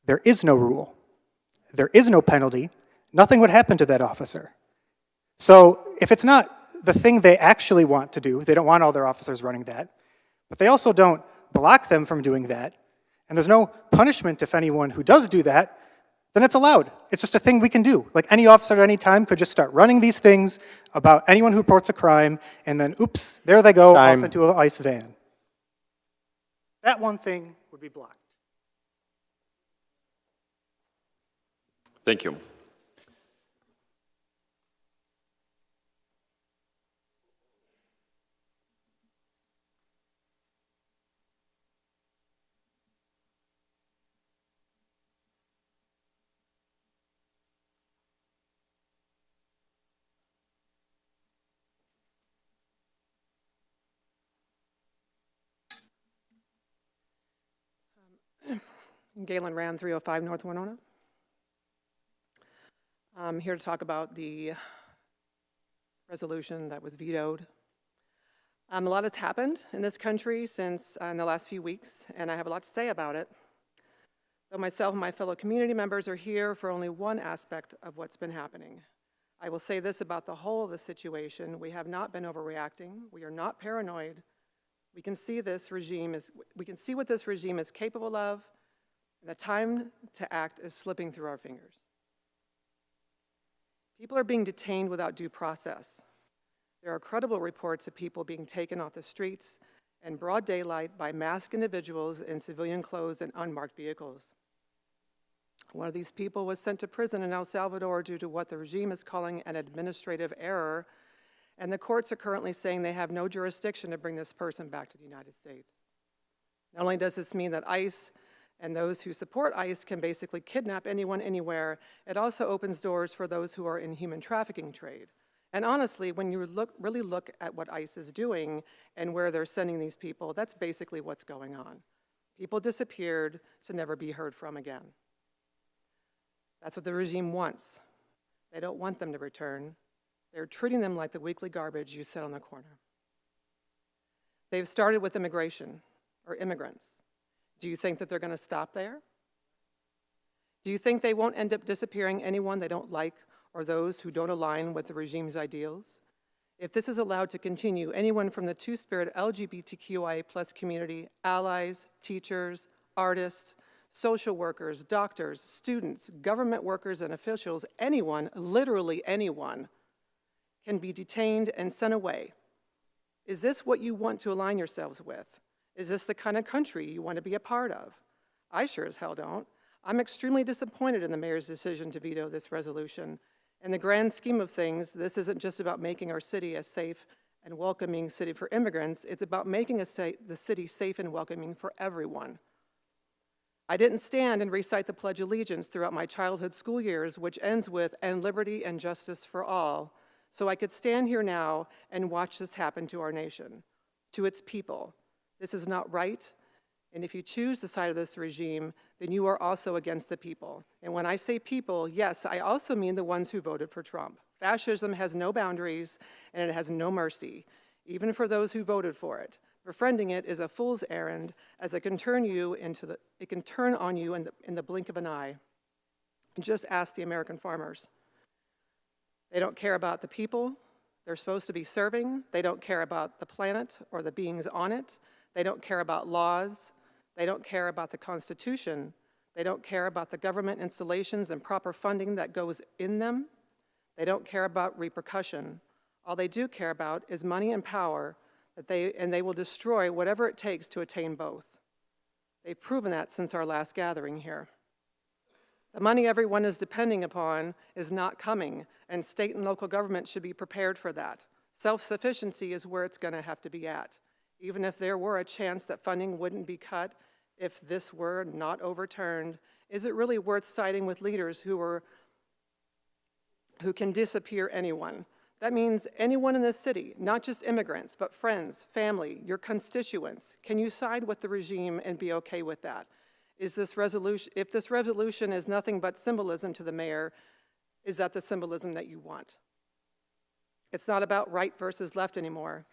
There is no rule. There is no penalty. Nothing would happen to that officer. So if it's not the thing they actually want to do, they don't want all their officers running that, but they also don't block them from doing that, and there's no punishment if anyone who does do that, then it's allowed. It's just a thing we can do. Like any officer at any time could just start running these things about anyone who reports a crime, and then oops, there they go off into an ICE van. That one thing would be blocked. Thank you. Galen Rand, 305 North Winona. I'm here to talk about the resolution that was vetoed. A lot has happened in this country since in the last few weeks, and I have a lot to say about it. Though myself and my fellow community members are here for only one aspect of what's been happening. I will say this about the whole of the situation. We have not been overreacting. We are not paranoid. We can see what this regime is capable of, and the time to act is slipping through our fingers. People are being detained without due process. There are credible reports of people being taken off the streets in broad daylight by masked individuals in civilian clothes and unmarked vehicles. One of these people was sent to prison in El Salvador due to what the regime is calling an administrative error, and the courts are currently saying they have no jurisdiction to bring this person back to the United States. Not only does this mean that ICE and those who support ICE can basically kidnap anyone, anywhere, it also opens doors for those who are in human trafficking trade. And honestly, when you really look at what ICE is doing and where they're sending these people, that's basically what's going on. People disappeared to never be heard from again. That's what the regime wants. They don't want them to return. They're treating them like the weekly garbage you set on the corner. They've started with immigration, or immigrants. Do you think that they're going to stop there? Do you think they won't end up disappearing anyone they don't like or those who don't align with the regime's ideals? If this is allowed to continue, anyone from the two-spirit LGBTQIA+ community, allies, teachers, artists, social workers, doctors, students, government workers, and officials, anyone, literally anyone, can be detained and sent away. Is this what you want to align yourselves with? Is this the kind of country you want to be a part of? I sure as hell don't. I'm extremely disappointed in the mayor's decision to veto this resolution. In the grand scheme of things, this isn't just about making our city a safe and welcoming city for immigrants, it's about making the city safe and welcoming for everyone. I didn't stand and recite the Pledge of Allegiance throughout my childhood school years, which ends with, "And liberty and justice for all," so I could stand here now and watch this happen to our nation, to its people. This is not right, and if you choose the side of this regime, then you are also against the people. And when I say people, yes, I also mean the ones who voted for Trump. Fascism has no boundaries, and it has no mercy, even for those who voted for it. Befriending it is a fool's errand, as it can turn on you in the blink of an eye. Just ask the American farmers. They don't care about the people they're supposed to be serving. They don't care about the planet or the beings on it. They don't care about laws. They don't care about the Constitution. They don't care about the government installations and proper funding that goes in them. They don't care about repercussion. All they do care about is money and power, and they will destroy whatever it takes to attain both. They've proven that since our last gathering here. The money everyone is depending upon is not coming, and state and local governments should be prepared for that. Self-sufficiency is where it's going to have to be at. Even if there were a chance that funding wouldn't be cut, if this were not overturned, is it really worth siding with leaders who can disappear anyone? That means anyone in this city, not just immigrants, but friends, family, your constituents. Can you side with the regime and be okay with that? If this resolution is nothing but symbolism to the mayor, is that the symbolism that you want? It's not about right versus left anymore.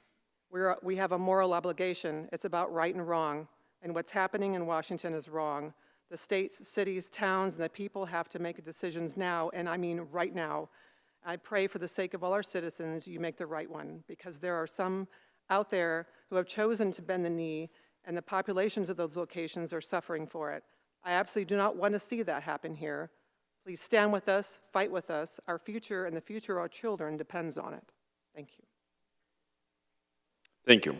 We have a moral obligation. It's about right and wrong, and what's happening in Washington is wrong. The states, cities, towns, and the people have to make decisions now, and I mean right now. I pray for the sake of all our citizens, you make the right one, because there are some out there who have chosen to bend the knee, and the populations of those locations are suffering for it. I absolutely do not want to see that happen here. Please stand with us, fight with us. Our future and the future of our children depends on it. Thank you. Thank you.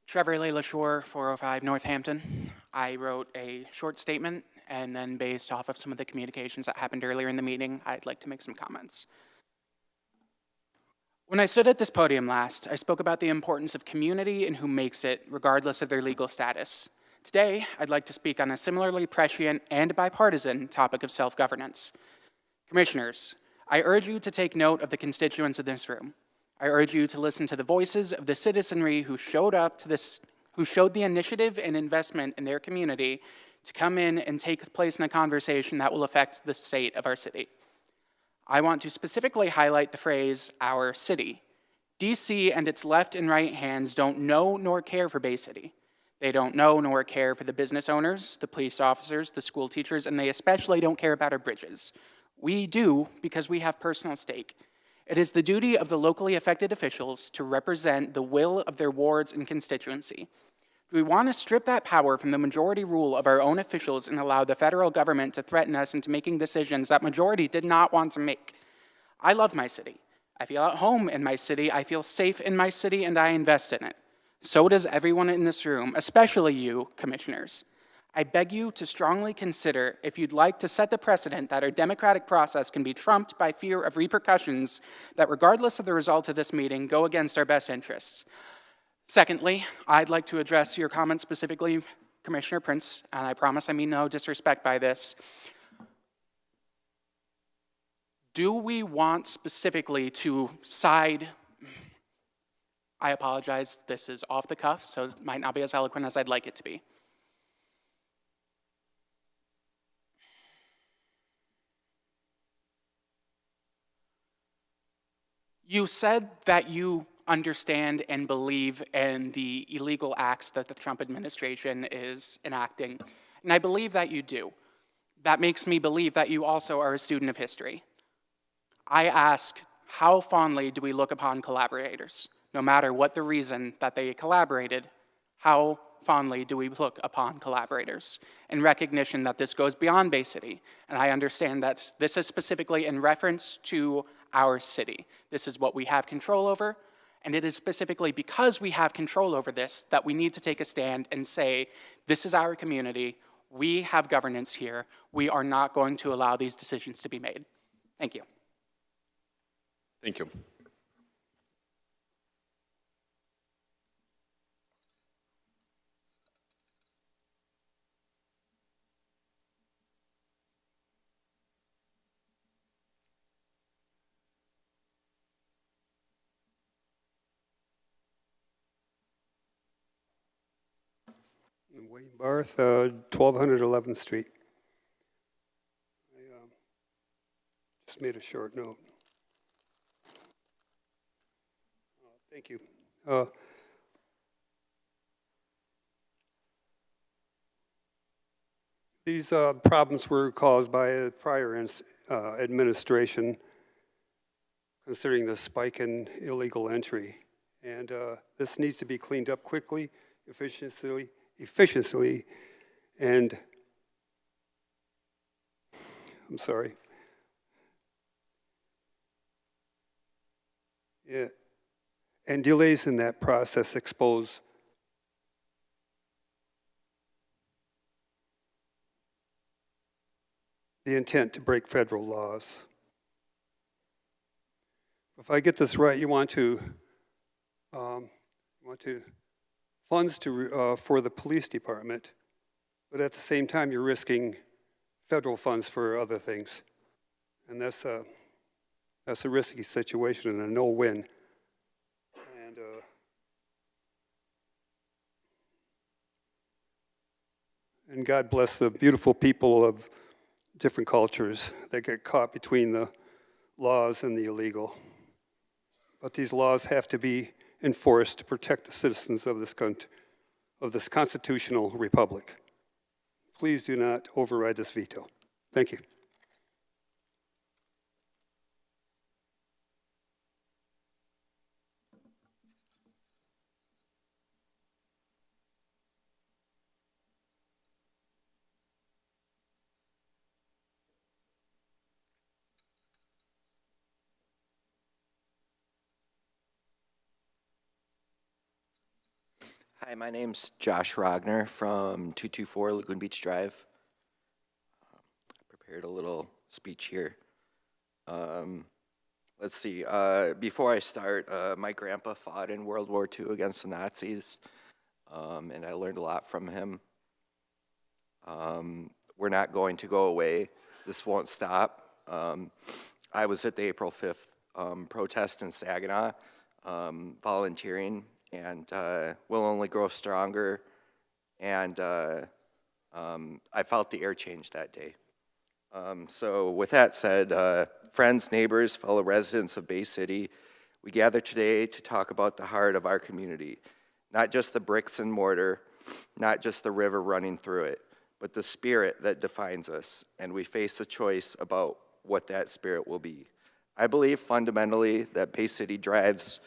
Trevor Lee LaShore, 405 Northampton. I wrote a short statement, and then based off of some of the communications that happened earlier in the meeting, I'd like to make some comments. When I stood at this podium last, I spoke about the importance of community and who makes it, regardless of their legal status. Today, I'd like to speak on a similarly prescient and bipartisan topic of self-governance. Commissioners, I urge you to take note of the constituents in this room. I urge you to listen to the voices of the citizenry who showed up to this, who showed the initiative and investment in their community to come in and take place in a conversation that will affect the state of our city. I want to specifically highlight the phrase, our city. DC and its left and right hands don't know nor care for Bay City. They don't know nor care for the business owners, the police officers, the school teachers, and they especially don't care about our bridges. We do because we have personal stake. It is the duty of the locally affected officials to represent the will of their wards and constituency. Do we want to strip that power from the majority rule of our own officials and allow the federal government to threaten us into making decisions that majority did not want to make? I love my city. I feel at home in my city, I feel safe in my city, and I invest in it. So does everyone in this room, especially you, commissioners. I beg you to strongly consider if you'd like to set the precedent that our democratic process can be trumped by fear of repercussions that, regardless of the result of this meeting, go against our best interests. Secondly, I'd like to address your comments specifically, Commissioner Prince, and I promise I mean no disrespect by this. Do we want specifically to side, I apologize, this is off the cuff, so it might not be as eloquent as I'd like it to be. You said that you understand and believe in the illegal acts that the Trump administration is enacting, and I believe that you do. That makes me believe that you also are a student of history. I ask, how fondly do we look upon collaborators? No matter what the reason that they collaborated, how fondly do we look upon collaborators in recognition that this goes beyond Bay City? And I understand that this is specifically in reference to our city. This is what we have control over, and it is specifically because we have control over this that we need to take a stand and say, this is our community, we have governance here, we are not going to allow these decisions to be made. Thank you. Thank you. Wayne Barth, 1200 11th Street. I just made a short note. Thank you. These problems were caused by a prior administration considering the spike in illegal entry. And this needs to be cleaned up quickly, efficiently, and I'm sorry. Yeah. And delays in that process expose the intent to break federal laws. If I get this right, you want funds for the police department, but at the same time you're risking federal funds for other things, and that's a risky situation and a no-win. And God bless the beautiful people of different cultures that get caught between the laws and the illegal. But these laws have to be enforced to protect the citizens of this constitutional republic. Please do not override this veto. Thank you. Hi, my name's Josh Rogner from 224 Lagoon Beach Drive. I prepared a little speech here. Let's see, before I start, my grandpa fought in World War II against the Nazis, and I learned a lot from him. We're not going to go away. This won't stop. I was at the April 5th protest in Saginaw. volunteering, and we'll only grow stronger. And I felt the air change that day. So with that said, friends, neighbors, fellow residents of Bay City, we gather today to talk about the heart of our community. Not just the bricks and mortar, not just the river running through it, but the spirit that defines us, and we face a choice about what that spirit will be. I believe fundamentally that Bay City thrives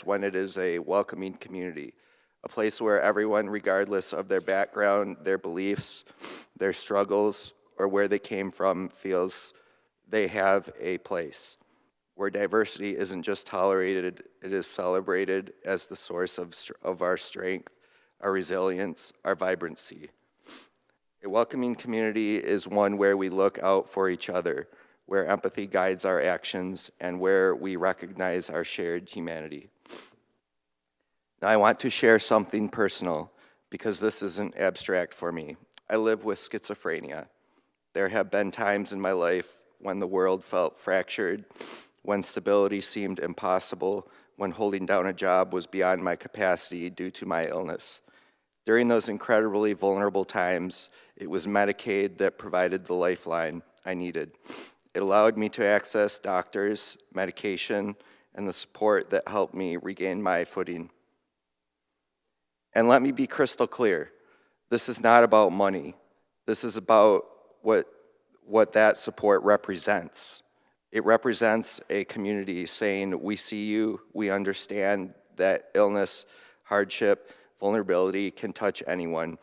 when it is a welcoming community, a place where everyone, regardless of their background, their beliefs, their struggles, or where they came from, feels they have a place. Where diversity isn't just tolerated, it is celebrated as the source of our strength, our resilience, our vibrancy. A welcoming community is one where we look out for each other, where empathy guides our actions, and where we recognize our shared humanity. Now I want to share something personal, because this isn't abstract for me. I live with schizophrenia. There have been times in my life when the world felt fractured, when stability seemed impossible, when holding down a job was beyond my capacity due to my illness. During those incredibly vulnerable times, it was Medicaid that provided the lifeline I needed. It allowed me to access doctors, medication, and the support that helped me regain my footing. And let me be crystal clear, this is not about money. This is about what that support represents. It represents a community saying, we see you, we understand that illness, hardship, vulnerability can touch anyone,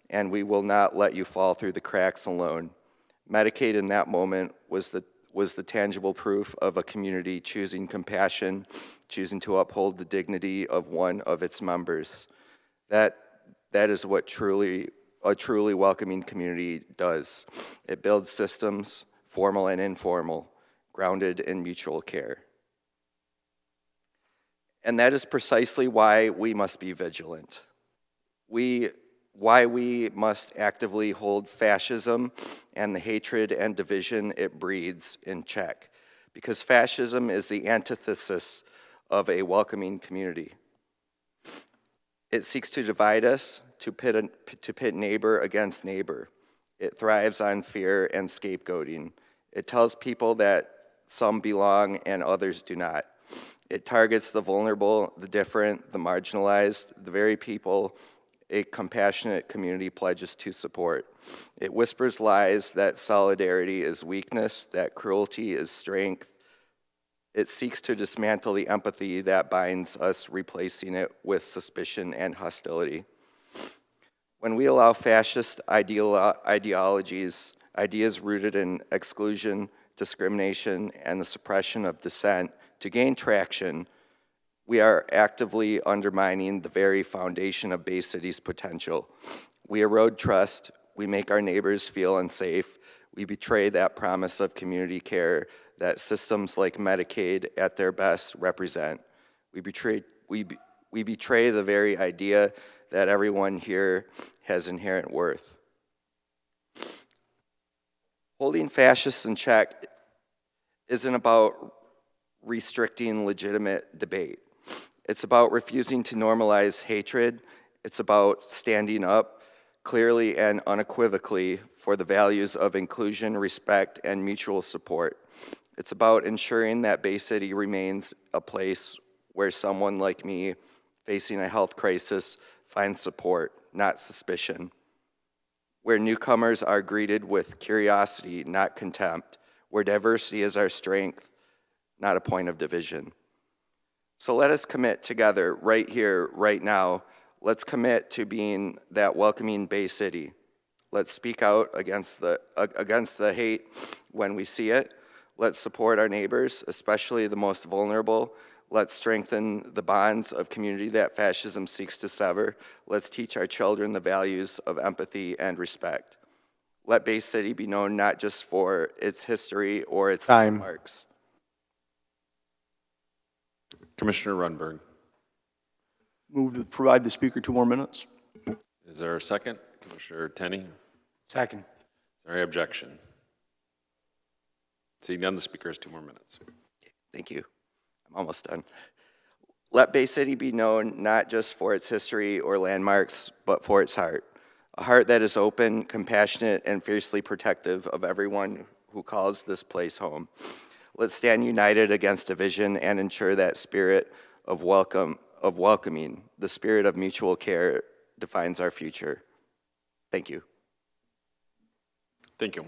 and we will not let you fall through the cracks alone. Medicaid in that moment was the tangible proof of a community choosing compassion, choosing to uphold the dignity of one of its members. That is what a truly welcoming community does. It builds systems, formal and informal, grounded in mutual care. And that is precisely why we must be vigilant. Why we must actively hold fascism and the hatred and division it breeds in check. Because fascism is the antithesis of a welcoming community. It seeks to divide us, to pit neighbor against neighbor. It thrives on fear and scapegoating. It tells people that some belong and others do not. It targets the vulnerable, the different, the marginalized, the very people a compassionate community pledges to support. It whispers lies that solidarity is weakness, that cruelty is strength. It seeks to dismantle the empathy that binds us, replacing it with suspicion and hostility. When we allow fascist ideologies, ideas rooted in exclusion, discrimination, and the suppression of dissent to gain traction, we are actively undermining the very foundation of Bay City's potential. We erode trust, we make our neighbors feel unsafe, we betray that promise of community care that systems like Medicaid at their best represent. We betray the very idea that everyone here has inherent worth. Holding fascists in check isn't about restricting legitimate debate. It's about refusing to normalize hatred. It's about standing up clearly and unequivocally for the values of inclusion, respect, and mutual support. It's about ensuring that Bay City remains a place where someone like me facing a health crisis finds support, not suspicion. Where newcomers are greeted with curiosity, not contempt. Where diversity is our strength, not a point of division. So let us commit together right here, right now. Let's commit to being that welcoming Bay City. Let's speak out against the hate when we see it. Let's support our neighbors, especially the most vulnerable. Let's strengthen the bonds of community that fascism seeks to sever. Let's teach our children the values of empathy and respect. Let Bay City be known not just for its history or its landmarks. Commissioner Runberg. Move to provide the speaker 2 more minutes. Is there a second? Commissioner Tenney? Second. Is there any objection? Seeing none, the speaker has 2 more minutes. Thank you. I'm almost done. Let Bay City be known not just for its history or landmarks, but for its heart. A heart that is open, compassionate, and fiercely protective of everyone who calls this place home. Let's stand united against division and ensure that spirit of welcoming, the spirit of mutual care defines our future. Thank you. Thank you.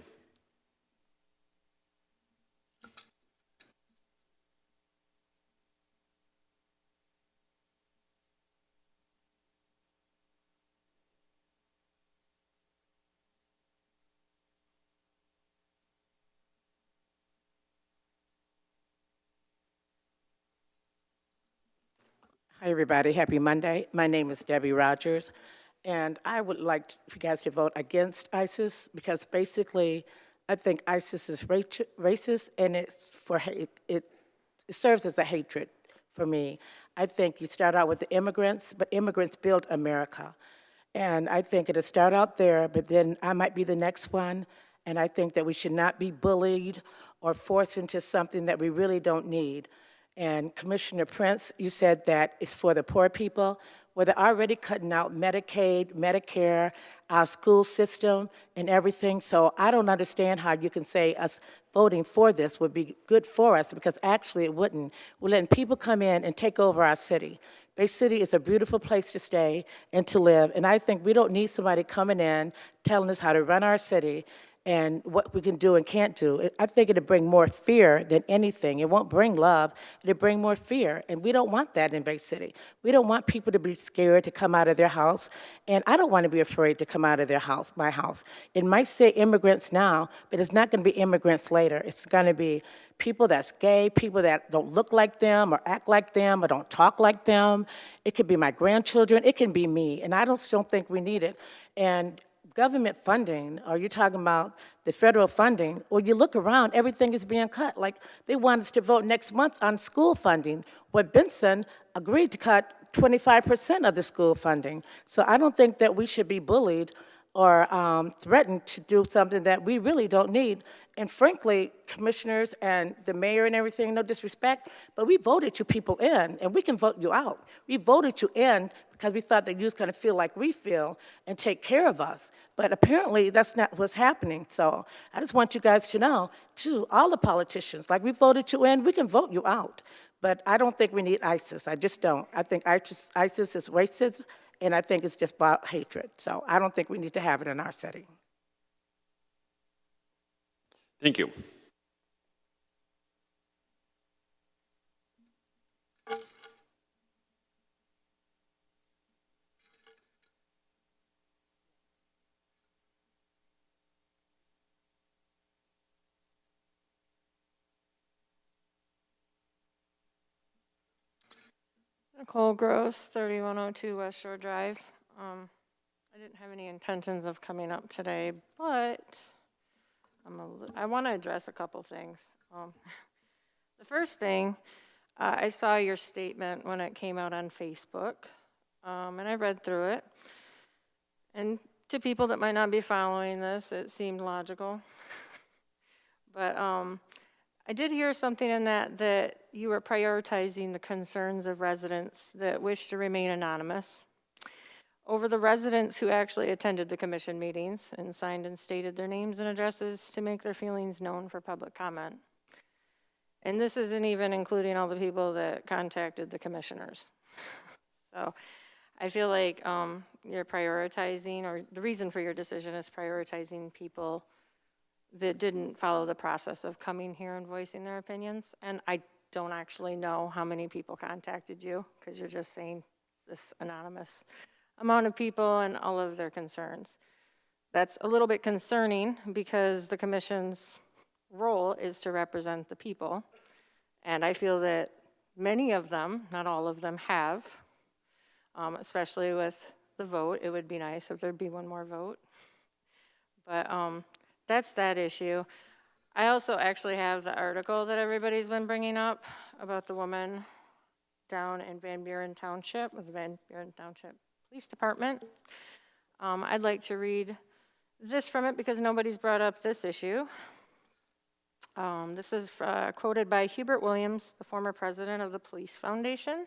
Hi, everybody. Happy Monday. My name is Debbie Rogers, and I would like for you guys to vote against ISIS because basically I think ISIS is racist and it's for hate. It serves as a hatred for me. I think you start out with the immigrants, but immigrants build America. And I think it'll start out there, but then I might be the next one, and I think that we should not be bullied or forced into something that we really don't need. And Commissioner Prince, you said that it's for the poor people. Well, they're already cutting out Medicaid, Medicare, our school system, and everything. So I don't understand how you can say us voting for this would be good for us, because actually it wouldn't. We're letting people come in and take over our city. Bay City is a beautiful place to stay and to live, and I think we don't need somebody coming in telling us how to run our city and what we can do and can't do. I think it'll bring more fear than anything. It won't bring love, it'll bring more fear, and we don't want that in Bay City. We don't want people to be scared to come out of their house, and I don't want to be afraid to come out of their house, my house. It might say immigrants now, but it's not going to be immigrants later. It's going to be people that's gay, people that don't look like them or act like them or don't talk like them. It could be my grandchildren, it can be me, and I don't think we need it. And government funding, are you talking about the federal funding? Well, you look around, everything is being cut. Like, they want us to vote next month on school funding, where Benson agreed to cut 25% of the school funding. So I don't think that we should be bullied or threatened to do something that we really don't need. And frankly, commissioners and the mayor and everything, no disrespect, but we voted you people in, and we can vote you out. We voted you in because we thought that you was going to feel like we feel and take care of us. But apparently, that's not what's happening. So I just want you guys to know, too, all the politicians, like we voted you in, we can vote you out. But I don't think we need ISIS. I just don't. I think ISIS is racist, and I think it's just about hatred. So I don't think we need to have it in our city. Thank you. Nicole Gross, 3102 West Shore Drive. I didn't have any intentions of coming up today, but I want to address a couple things. The first thing, I saw your statement when it came out on Facebook, and I read through it. And to people that might not be following this, it seemed logical. But I did hear something in that you were prioritizing the concerns of residents that wish to remain anonymous over the residents who actually attended the commission meetings and signed and stated their names and addresses to make their feelings known for public comment. And this isn't even including all the people that contacted the commissioners. So I feel like you're prioritizing, or the reason for your decision is prioritizing people that didn't follow the process of coming here and voicing their opinions. And I don't actually know how many people contacted you, because you're just saying this anonymous amount of people and all of their concerns. That's a little bit concerning, because the commission's role is to represent the people. And I feel that many of them, not all of them, have, especially with the vote. It would be nice if there'd be one more vote. But that's that issue. I also actually have the article that everybody's been bringing up about the woman down in Van Buren Township, with the Van Buren Township Police Department. I'd like to read this from it because nobody's brought up this issue. This is quoted by Hubert Williams, the former president of the Police Foundation.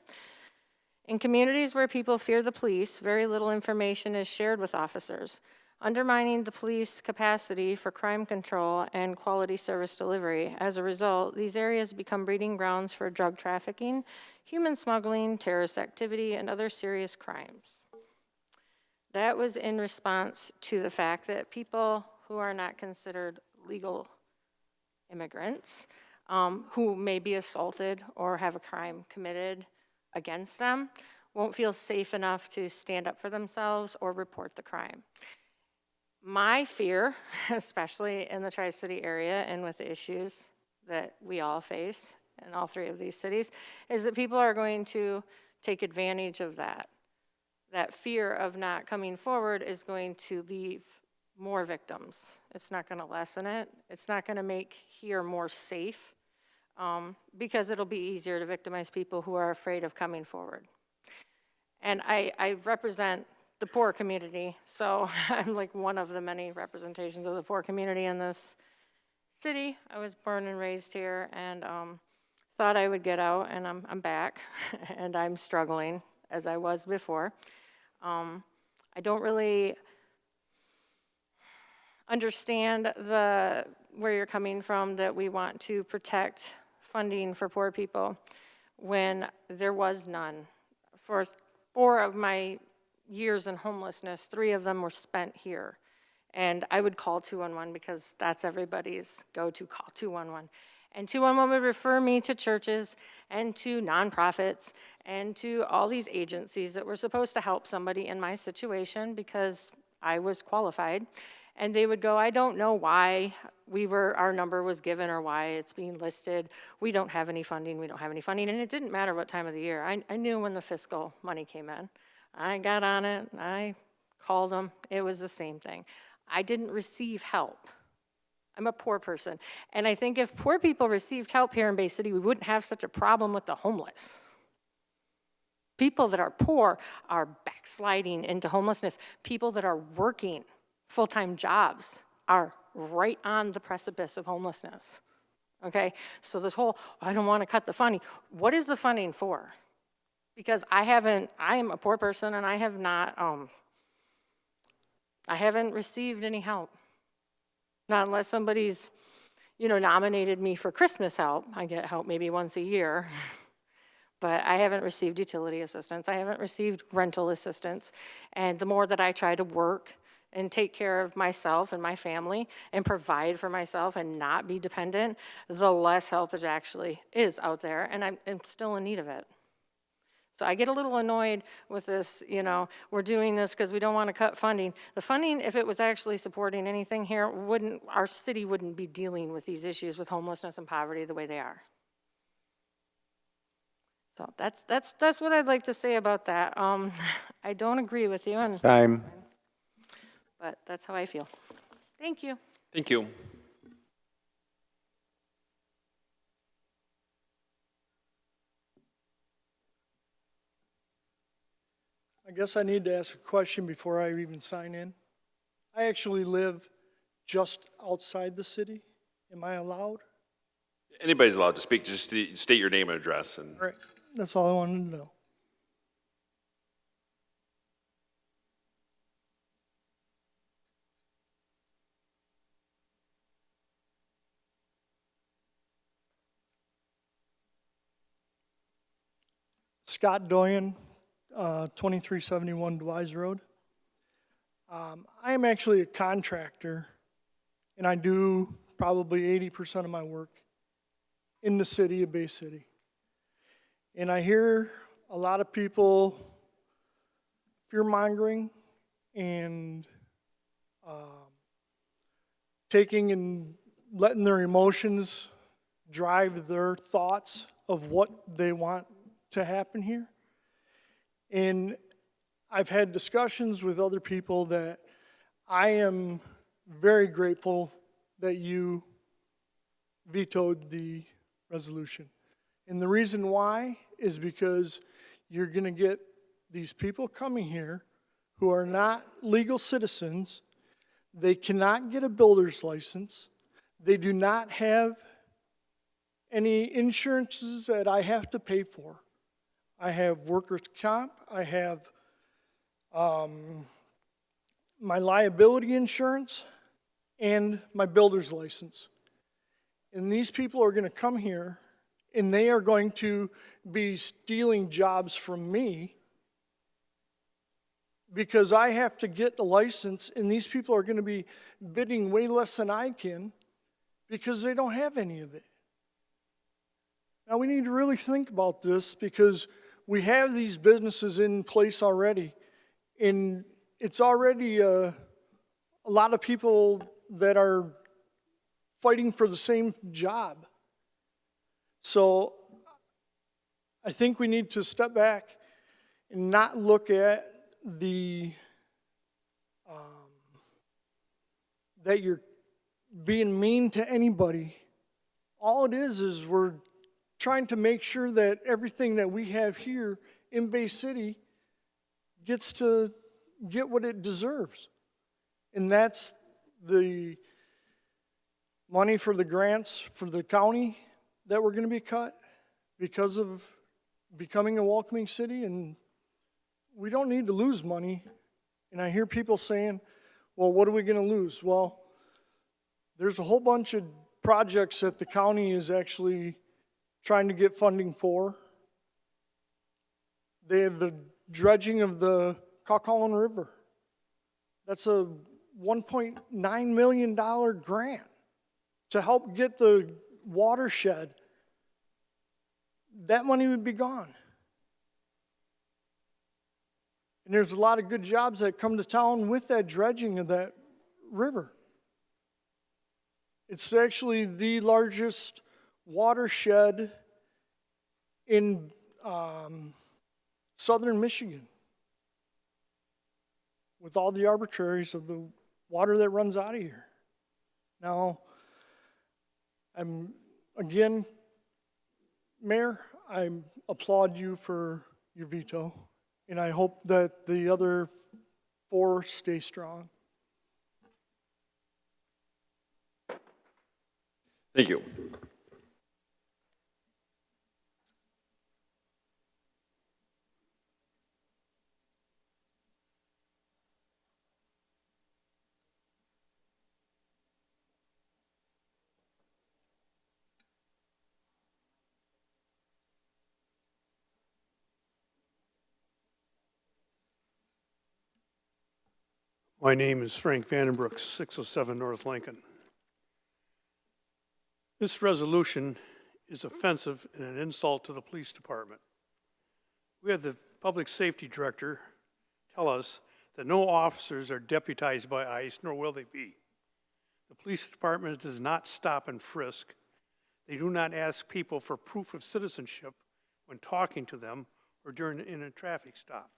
In communities where people fear the police, very little information is shared with officers, undermining the police capacity for crime control and quality service delivery. As a result, these areas become breeding grounds for drug trafficking, human smuggling, terrorist activity, and other serious crimes. That was in response to the fact that people who are not considered legal immigrants, who may be assaulted or have a crime committed against them, won't feel safe enough to stand up for themselves or report the crime. My fear, especially in the Tri-City area and with the issues that we all face in all three of these cities, is that people are going to take advantage of that. That fear of not coming forward is going to leave more victims. It's not going to lessen it. It's not going to make here more safe, because it'll be easier to victimize people who are afraid of coming forward. And I represent the poor community, so I'm like one of the many representations of the poor community in this city. I was born and raised here, and thought I would get out, and I'm back, and I'm struggling as I was before. I don't really understand where you're coming from, that we want to protect funding for poor people when there was none. For 4 of my years in homelessness, 3 of them were spent here. And I would call 211 because that's everybody's go-to call, 211. And 211 would refer me to churches and to nonprofits and to all these agencies that were supposed to help somebody in my situation because I was qualified. And they would go, I don't know why our number was given or why it's being listed. We don't have any funding, we don't have any funding. And it didn't matter what time of the year. I knew when the fiscal money came in. I got on it, I called them, it was the same thing. I didn't receive help. I'm a poor person. And I think if poor people received help here in Bay City, we wouldn't have such a problem with the homeless. People that are poor are backsliding into homelessness. People that are working full-time jobs are right on the precipice of homelessness. Okay, so this whole, I don't want to cut the funding. What is the funding for? Because I am a poor person and I have not, I haven't received any help. Not unless somebody's, nominated me for Christmas help. I get help maybe once a year. But I haven't received utility assistance. I haven't received rental assistance. And the more that I try to work and take care of myself and my family and provide for myself and not be dependent, the less help there actually is out there, and I'm still in need of it. So I get a little annoyed with this, we're doing this because we don't want to cut funding. The funding, if it was actually supporting anything here, our city wouldn't be dealing with these issues with homelessness and poverty the way they are. So that's what I'd like to say about that. I don't agree with you. Time. But that's how I feel. Thank you. Thank you. I guess I need to ask a question before I even sign in. I actually live just outside the city. Am I allowed? Anybody's allowed to speak, just state your name and address. And All right, that's all I wanted to know. Scott Doyen, 2371 Dwyer Road. I am actually a contractor, and I do probably 80% of my work in the city of Bay City. And I hear a lot of people fear-mongering and taking and letting their emotions drive their thoughts of what they want to happen here. And I've had discussions with other people that I am very grateful that you vetoed the resolution. And the reason why is because you're going to get these people coming here who are not legal citizens. They cannot get a builder's license. They do not have any insurances that I have to pay for. I have workers' comp, I have my liability insurance, and my builder's license. And these people are going to come here, and they are going to be stealing jobs from me because I have to get the license, and these people are going to be bidding way less than I can because they don't have any of it. Now, we need to really think about this because we have these businesses in place already, and it's already a lot of people that are fighting for the same job. So I think we need to step back and not look at that you're being mean to anybody. All it is we're trying to make sure that everything that we have here in Bay City gets to get what it deserves. And that's the money for the grants for the county that we're going to be cut because of becoming a welcoming city. And we don't need to lose money. And I hear people saying, well, what are we going to lose? Well, there's a whole bunch of projects that the county is actually trying to get funding for. They have the dredging of the Caucalan River. That's a $1.9 million grant to help get the watershed. That money would be gone. And there's a lot of good jobs that come to town with that dredging of that river. It's actually the largest watershed in southern Michigan, with all the arbitraries of the water that runs out of here. Now, again, Mayor, I applaud you for your veto, and I hope that the other 4 stay strong. Thank you. My name is Frank Vandenbroek, 607 North Lincoln. This resolution is offensive and an insult to the police department. We had the public safety director tell us that no officers are deputized by ICE, nor will they be. The police department does not stop and frisk. They do not ask people for proof of citizenship when talking to them or in a traffic stop.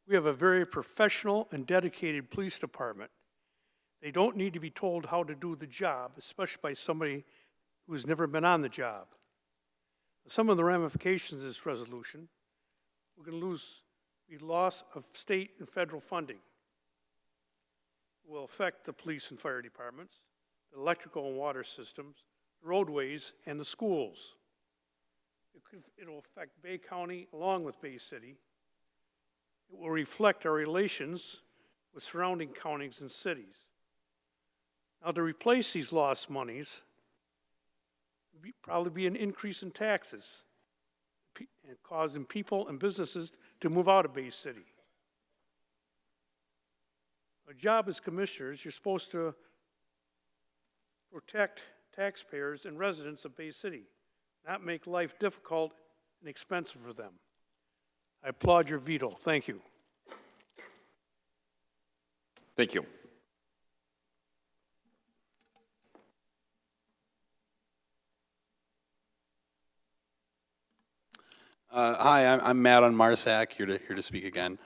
We have a very professional and dedicated police department. They don't need to be told how to do the job, especially by somebody who's never been on the job. Some of the ramifications of this resolution, we're going to lose the loss of state and federal funding. It will affect the police and fire departments, the electrical and water systems, roadways, and the schools. It will affect Bay County along with Bay City. It will reflect our relations with surrounding counties and cities. Now, to replace these lost monies, probably be an increase in taxes, and causing people and businesses to move out of Bay City. Our job as commissioners, you're supposed to protect taxpayers and residents of Bay City, not make life difficult and expensive for them. I applaud your veto. Thank you. Thank you. Hi, I'm Matt on Marsack, here to speak again.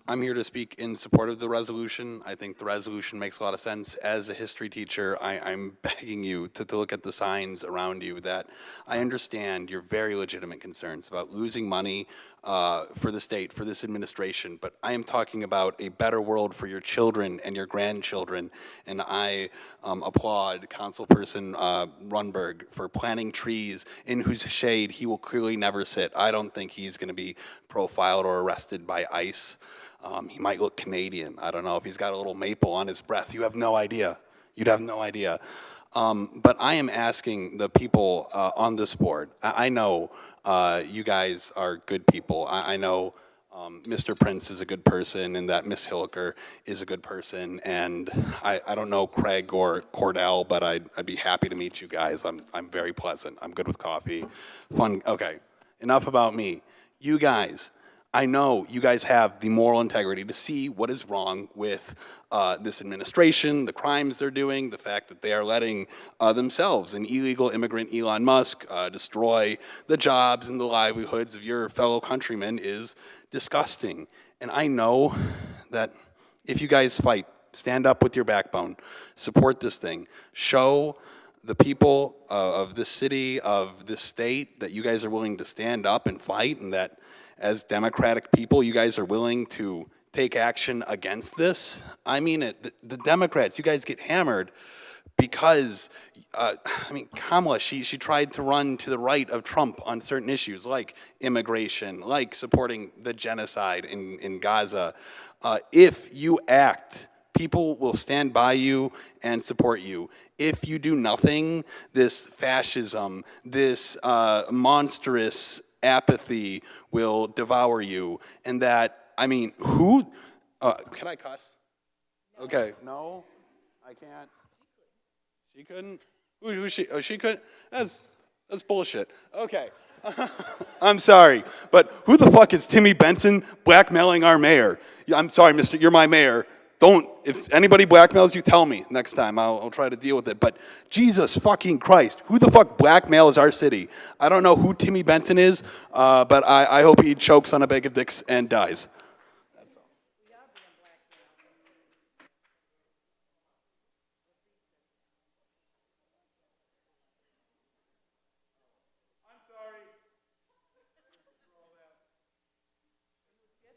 I'm here to speak in support of the resolution. I think the resolution makes a lot of sense. As a history teacher, I'm begging you to look at the signs around you that I understand your very legitimate concerns about losing money for the state, for this administration, but I am talking about a better world for your children and your grandchildren. And I applaud Councilperson Runberg for planting trees in whose shade he will clearly never sit. I don't think he's going to be profiled or arrested by ICE. He might look Canadian. I don't know if he's got a little maple on his breath. You have no idea. You'd have no idea. But I am asking the people on this board. I know you guys are good people. I know Mr. Prince is a good person and that Miss Hilliker is a good person. And I don't know Craig or Cordell, but I'd be happy to meet you guys. I'm very pleasant. I'm good with coffee. Fun. Okay, enough about me. You guys, I know you guys have the moral integrity to see what is wrong with this administration, the crimes they're doing, the fact that they are letting themselves, an illegal immigrant Elon Musk, destroy the jobs and the livelihoods of your fellow countrymen is disgusting. And I know that if you guys fight, stand up with your backbone, support this thing, show the people of this city, of this state, that you guys are willing to stand up and fight, and that as democratic people, you guys are willing to take action against this. I mean it. The Democrats, you guys get hammered because, Kamala, she tried to run to the right of Trump on certain issues like immigration, like supporting the genocide in Gaza. If you act, people will stand by you and support you. If you do nothing, this fascism, this monstrous apathy will devour you. And that, who, can I cuss? Okay, no, I can't. She couldn't? Who's she? Oh, she couldn't? That's bullshit. Okay. I'm sorry, but who the fuck is Timmy Benson blackmailing our mayor? I'm sorry, mister, you're my mayor. If anybody blackmails you, tell me next time. I'll try to deal with it. But Jesus fucking Christ, who the fuck blackmails our city? I don't know who Timmy Benson is, but I hope he chokes on a bag of dicks and dies.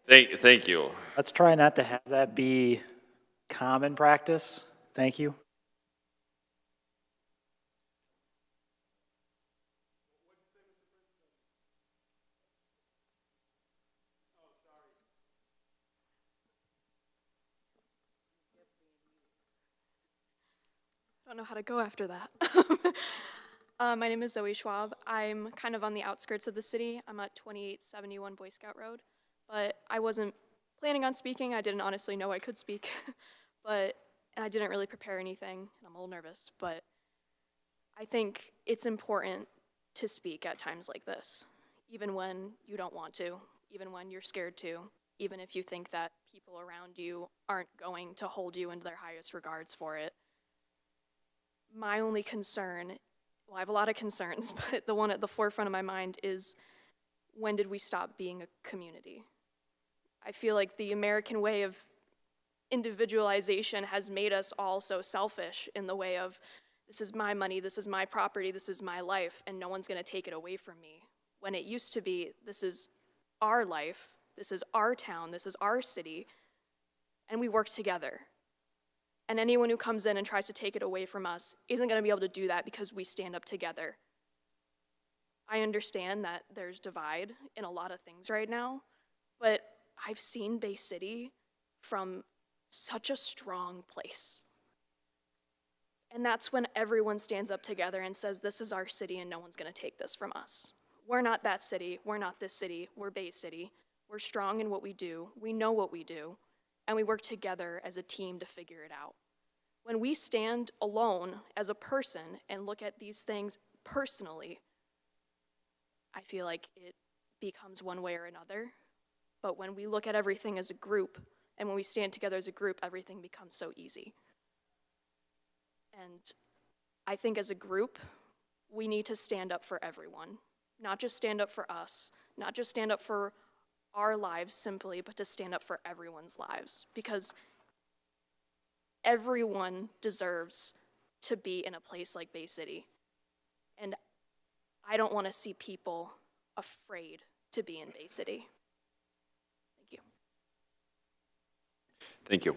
Thank you. Let's try not to have that be common practice. Thank you. I don't know how to go after that. My name is Zoe Schwab. I'm kind of on the outskirts of the city. I'm at 2871 Boy Scout Road, but I wasn't planning on speaking. I didn't honestly know I could speak, but I didn't really prepare anything, and I'm a little nervous, but I think it's important to speak at times like this, even when you don't want to, even when you're scared to, even if you think that people around you aren't going to hold you into their highest regards for it. My only concern, well, I have a lot of concerns, but the one at the forefront of my mind is, when did we stop being a community? I feel like the American way of individualization has made us all so selfish in the way of, this is my money, this is my property, this is my life, and no one's gonna take it away from me. When it used to be, this is our life, this is our town, this is our city, and we work together. And anyone who comes in and tries to take it away from us isn't gonna be able to do that because we stand up together. I understand that there's divide in a lot of things right now, but I've seen Bay City from such a strong place. And that's when everyone stands up together and says, this is our city and no one's gonna take this from us. We're not that city, we're not this city, we're Bay City. We're strong in what we do, we know what we do, and we work together as a team to figure it out. When we stand alone as a person and look at these things personally, I feel like it becomes one way or another. But when we look at everything as a group, and when we stand together as a group, everything becomes so easy. And I think as a group, we need to stand up for everyone. Not just stand up for us, not just stand up for our lives simply, but to stand up for everyone's lives. Because everyone deserves to be in a place like Bay City. And I don't want to see people afraid to be in Bay City. Thank you.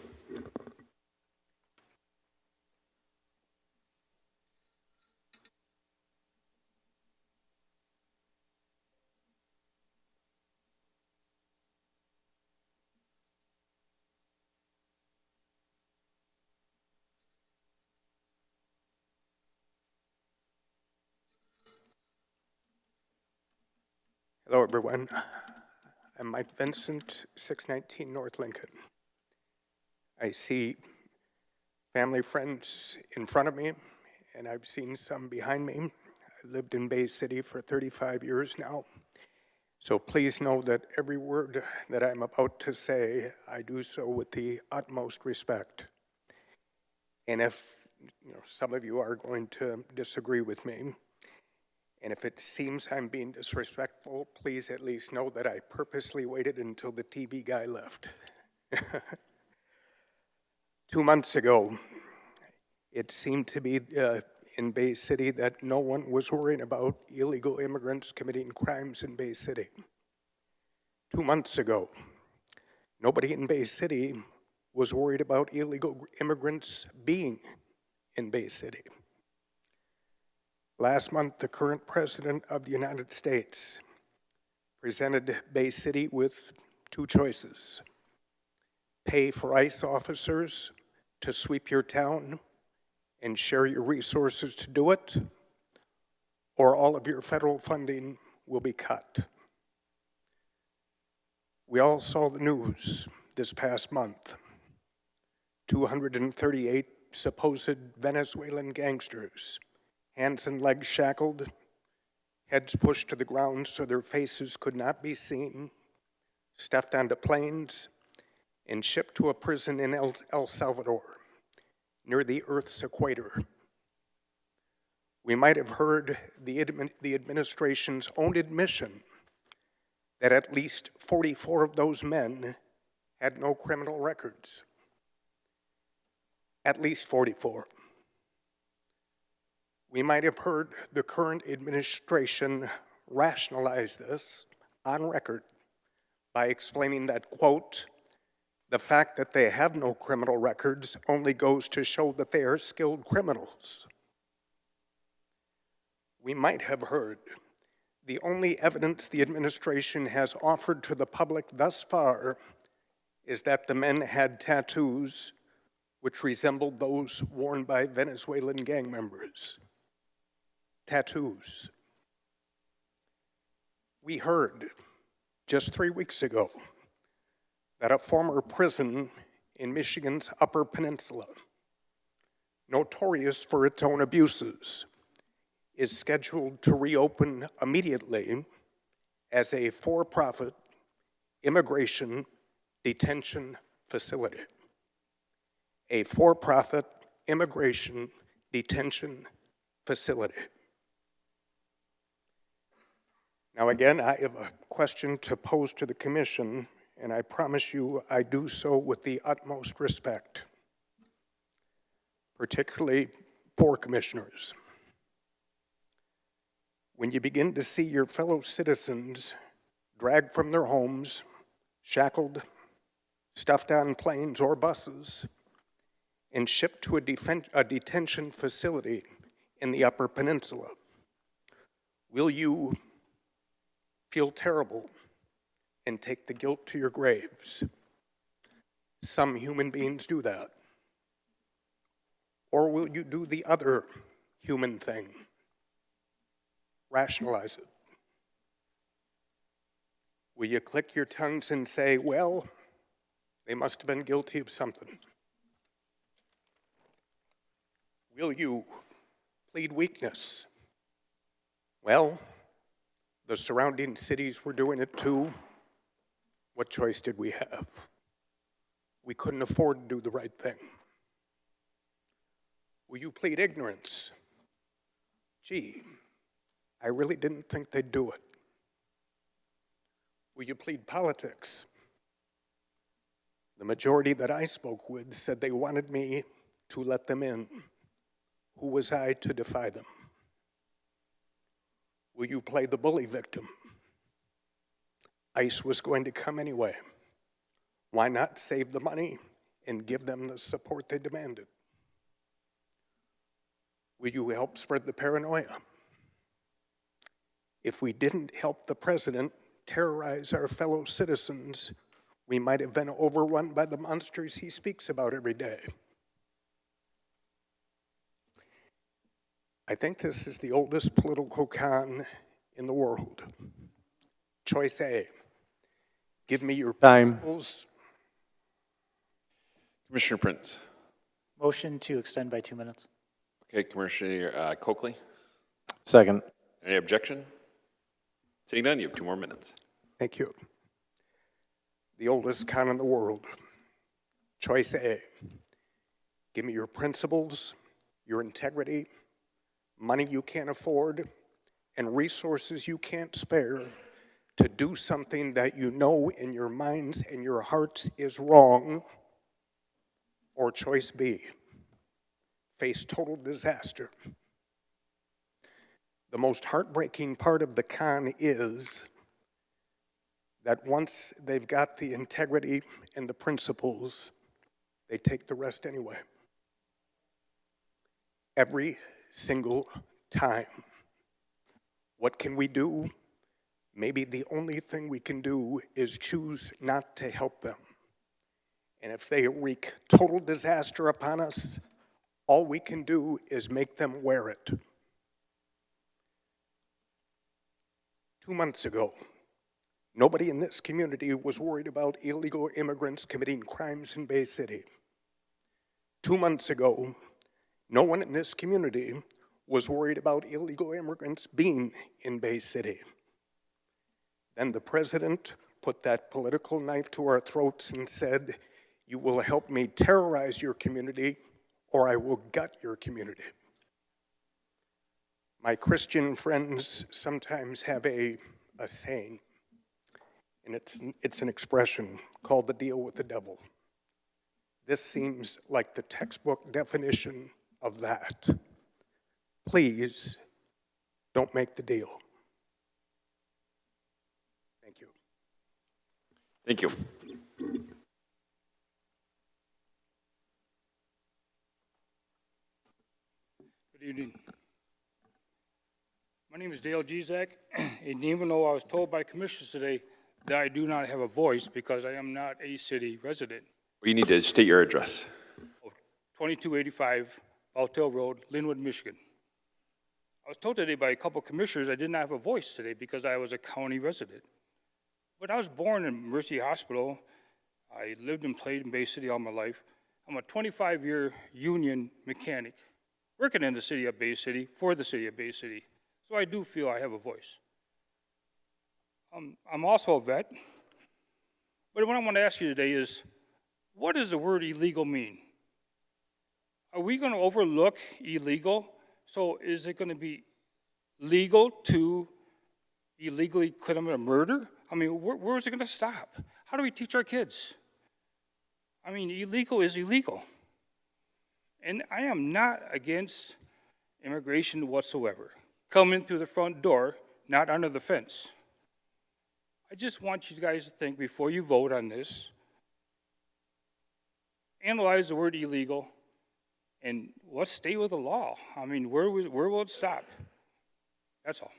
Hello, everyone. I'm Mike Vincent, 619 North Lincoln. I see family, friends in front of me, and I've seen some behind me. I've lived in Bay City for 35 years now. So please know that every word that I'm about to say, I do so with the utmost respect. And if some of you are going to disagree with me, and if it seems I'm being disrespectful, please at least know that I purposely waited until the TV guy left. 2 months ago, it seemed to be in Bay City that no one was worrying about illegal immigrants committing crimes in Bay City. 2 months ago, nobody in Bay City was worried about illegal immigrants being in Bay City. Last month, the current President of the United States presented Bay City with two choices: pay for ICE officers to sweep your town and share your resources to do it, or all of your federal funding will be cut. We all saw the news this past month. 238 supposed Venezuelan gangsters, hands and legs shackled, heads pushed to the ground so their faces could not be seen, stuffed onto planes, and shipped to a prison in El Salvador, near the Earth's equator. We might have heard the administration's own admission that at least 44 of those men had no criminal records. At least 44. We might have heard the current administration rationalize this on record by explaining that, quote, the fact that they have no criminal records only goes to show that they are skilled criminals. We might have heard the only evidence the administration has offered to the public thus far is that the men had tattoos which resembled those worn by Venezuelan gang members. Tattoos. We heard just 3 weeks ago that a former prison in Michigan's Upper Peninsula, notorious for its own abuses, is scheduled to reopen immediately as a for-profit immigration detention facility. A for-profit immigration detention facility. Now again, I have a question to pose to the commission, and I promise you I do so with the utmost respect, particularly for commissioners. When you begin to see your fellow citizens dragged from their homes, shackled, stuffed on planes or buses, and shipped to a detention facility in the Upper Peninsula, will you feel terrible and take the guilt to your graves? Some human beings do that. Or will you do the other human thing? Rationalize it. Will you click your tongues and say, well, they must have been guilty of something? Will you plead weakness? Well, the surrounding cities were doing it too. What choice did we have? We couldn't afford to do the right thing. Will you plead ignorance? Gee, I really didn't think they'd do it. Will you plead politics? The majority that I spoke with said they wanted me to let them in. Who was I to defy them? Will you play the bully victim? ICE was going to come anyway. Why not save the money and give them the support they demanded? Will you help spread the paranoia? If we didn't help the president terrorize our fellow citizens, we might have been overrun by the monsters he speaks about every day. I think this is the oldest political con in the world. Choice A, give me your principles. Commissioner Prince. Motion to extend by 2 minutes. Okay, Commissioner Coakley. Second. Any objection? Seeing none, you have 2 more minutes. Thank you. The oldest con in the world. Choice A, give me your principles, your integrity, money you can't afford, and resources you can't spare to do something that you know in your minds and your hearts is wrong. Or choice B, face total disaster. The most heartbreaking part of the con is that once they've got the integrity and the principles, they take the rest anyway. Every single time. What can we do? Maybe the only thing we can do is choose not to help them. And if they wreak total disaster upon us, all we can do is make them wear it. 2 months ago, nobody in this community was worried about illegal immigrants committing crimes in Bay City. 2 months ago, no one in this community was worried about illegal immigrants being in Bay City. Then the president put that political knife to our throats and said, "You will help me terrorize your community, or I will gut your community." My Christian friends sometimes have a saying, and it's an expression called the deal with the devil. This seems like the textbook definition of that. Please don't make the deal. Thank you. Thank you. Good evening. My name is Dale Gizak, and even though I was told by commissioners today that I do not have a voice because I am not a city resident. You need to state your address. 2285 Baltel Road, Linwood, Michigan. I was told today by a couple commissioners I did not have a voice today because I was a county resident. But I was born in Mercy Hospital. I lived and played in Bay City all my life. I'm a 25-year union mechanic, working in the city of Bay City, for the city of Bay City. So I do feel I have a voice. I'm also a vet. But what I want to ask you today is, what does the word illegal mean? Are we going to overlook illegal? So is it going to be legal to illegally commit a murder? I mean, where is it going to stop? How do we teach our kids? I mean, illegal is illegal. And I am not against immigration whatsoever. Come in through the front door, not under the fence. I just want you guys to think before you vote on this, analyze the word illegal, and let's stay with the law. I mean, where will it stop? That's all.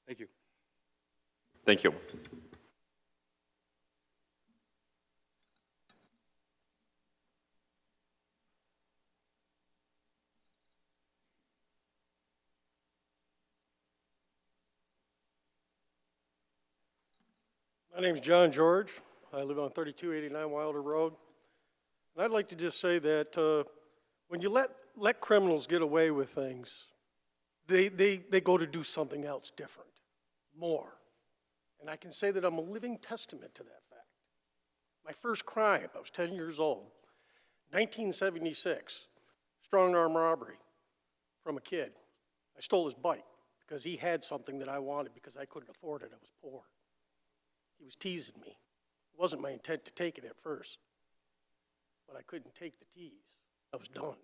Thank you. Thank you. My name's John George. I live on 3289 Wilder Road. And I'd like to just say that when you let criminals get away with things, they go to do something else different, more. And I can say that I'm a living testament to that fact. My first crime, I was 10 years old, 1976, strong-arm robbery from a kid. I stole his bike because he had something that I wanted because I couldn't afford it. I was poor. He was teasing me. It wasn't my intent to take it at first, but I couldn't take the tease. I was done.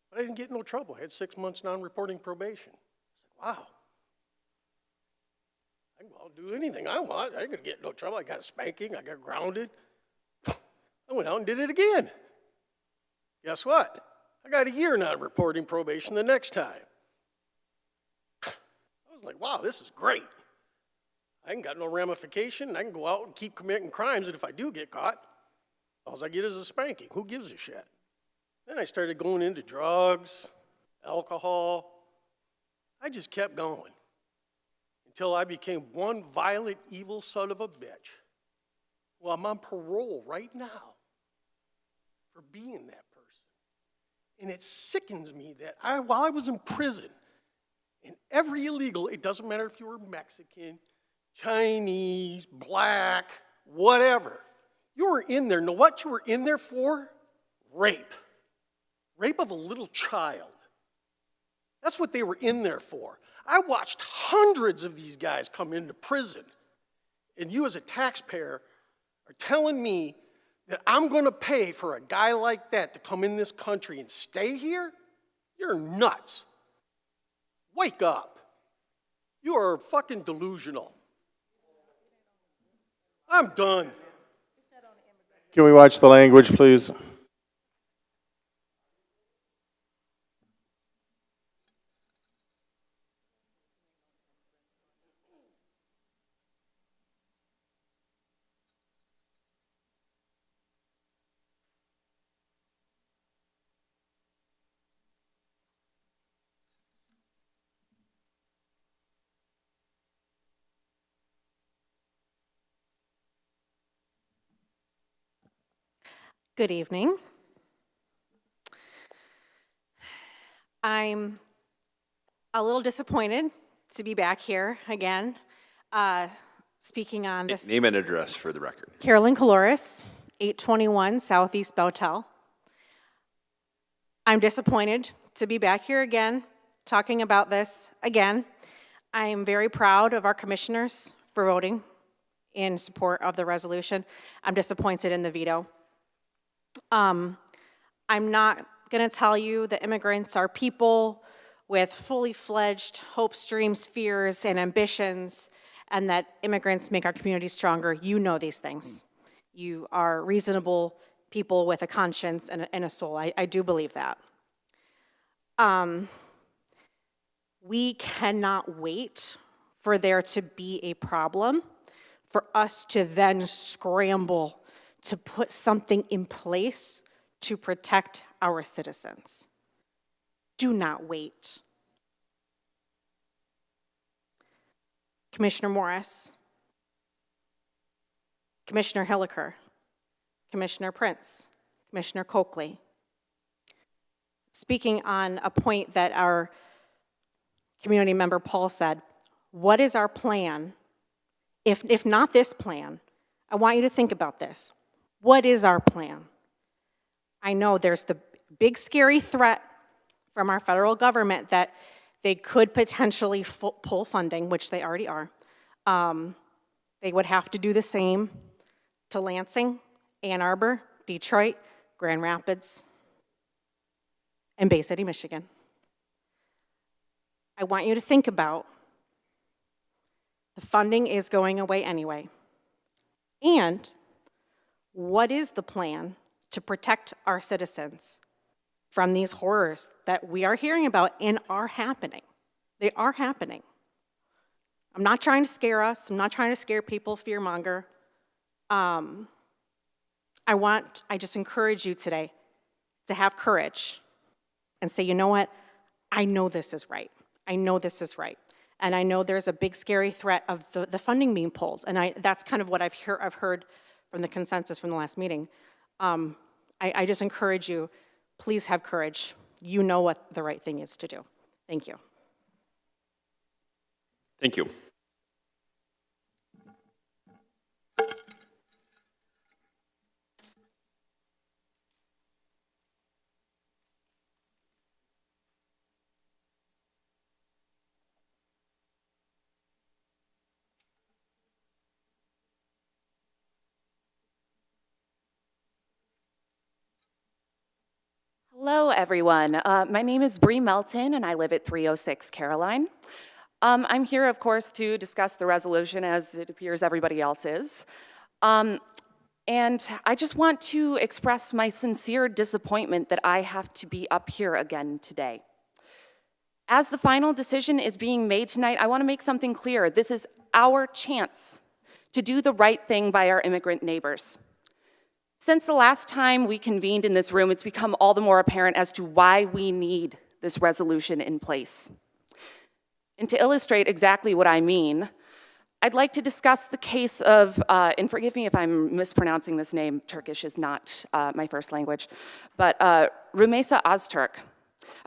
But I didn't get in no trouble. I had 6 months non-reporting probation. I said, wow. I'll do anything I want. I ain't gonna get in no trouble. I got a spanking. I got grounded. I I went out and did it again. Guess what? I got a year non-reporting probation the next time. I was like, wow, this is great. I ain't got no ramification. I can go out and keep committing crimes, and if I do get caught, all I get is a spanking. Who gives a shit? Then I started going into drugs, alcohol. I just kept going until I became one violent, evil son of a bitch. Well, I'm on parole right now for being that person. And it sickens me that while I was in prison, in every illegal, it doesn't matter if you were Mexican, Chinese, black, whatever, you were in there. Know what you were in there for? Rape. Rape of a little child. That's what they were in there for. I watched hundreds of these guys come into prison, and you as a taxpayer are telling me that I'm going to pay for a guy like that to come in this country and stay here? You're nuts. Wake up. You are fucking delusional. I'm done. Can we watch the language, please? Good evening. I'm a little disappointed to be back here again, speaking on this. Name and address for the record. Carolyn Caloris, 821 Southeast Bowtel. I'm disappointed to be back here again, talking about this again. I am very proud of our commissioners for voting in support of the resolution. I'm disappointed in the veto. I'm not going to tell you that immigrants are people with fully fledged hopes, dreams, fears, and ambitions, and that immigrants make our community stronger. You know these things. You are reasonable people with a conscience and a soul. I do believe that. We cannot wait for there to be a problem for us to then scramble to put something in place to protect our citizens. Do not wait. Commissioner Morris, Commissioner Hilliker, Commissioner Prince, Commissioner Coakley, speaking on a point that our community member Paul said, what is our plan? If not this plan, I want you to think about this. What is our plan? I know there's the big scary threat from our federal government that they could potentially pull funding, which they already are. They would have to do the same to Lansing, Ann Arbor, Detroit, Grand Rapids, and Bay City, Michigan. I want you to think about the funding is going away anyway. And what is the plan to protect our citizens from these horrors that we are hearing about and are happening? They are happening. I'm not trying to scare us. I'm not trying to scare people, fearmonger. I just encourage you today to have courage and say, you know what? I know this is right. I know this is right. And I know there's a big scary threat of the funding being pulled. And that's kind of what I've heard from the consensus from the last meeting. I just encourage you, please have courage. You know what the right thing is to do. Thank you. Thank you. Hello, everyone. My name is Bree Melton, and I live at 306 Caroline. I'm here, of course, to discuss the resolution as it appears everybody else is. And I just want to express my sincere disappointment that I have to be up here again today. As the final decision is being made tonight, I want to make something clear. This is our chance to do the right thing by our immigrant neighbors. Since the last time we convened in this room, it's become all the more apparent as to why we need this resolution in place. And to illustrate exactly what I mean, I'd like to discuss the case of, and forgive me if I'm mispronouncing this name, Turkish is not my first language, but Rumeysa Öztürk,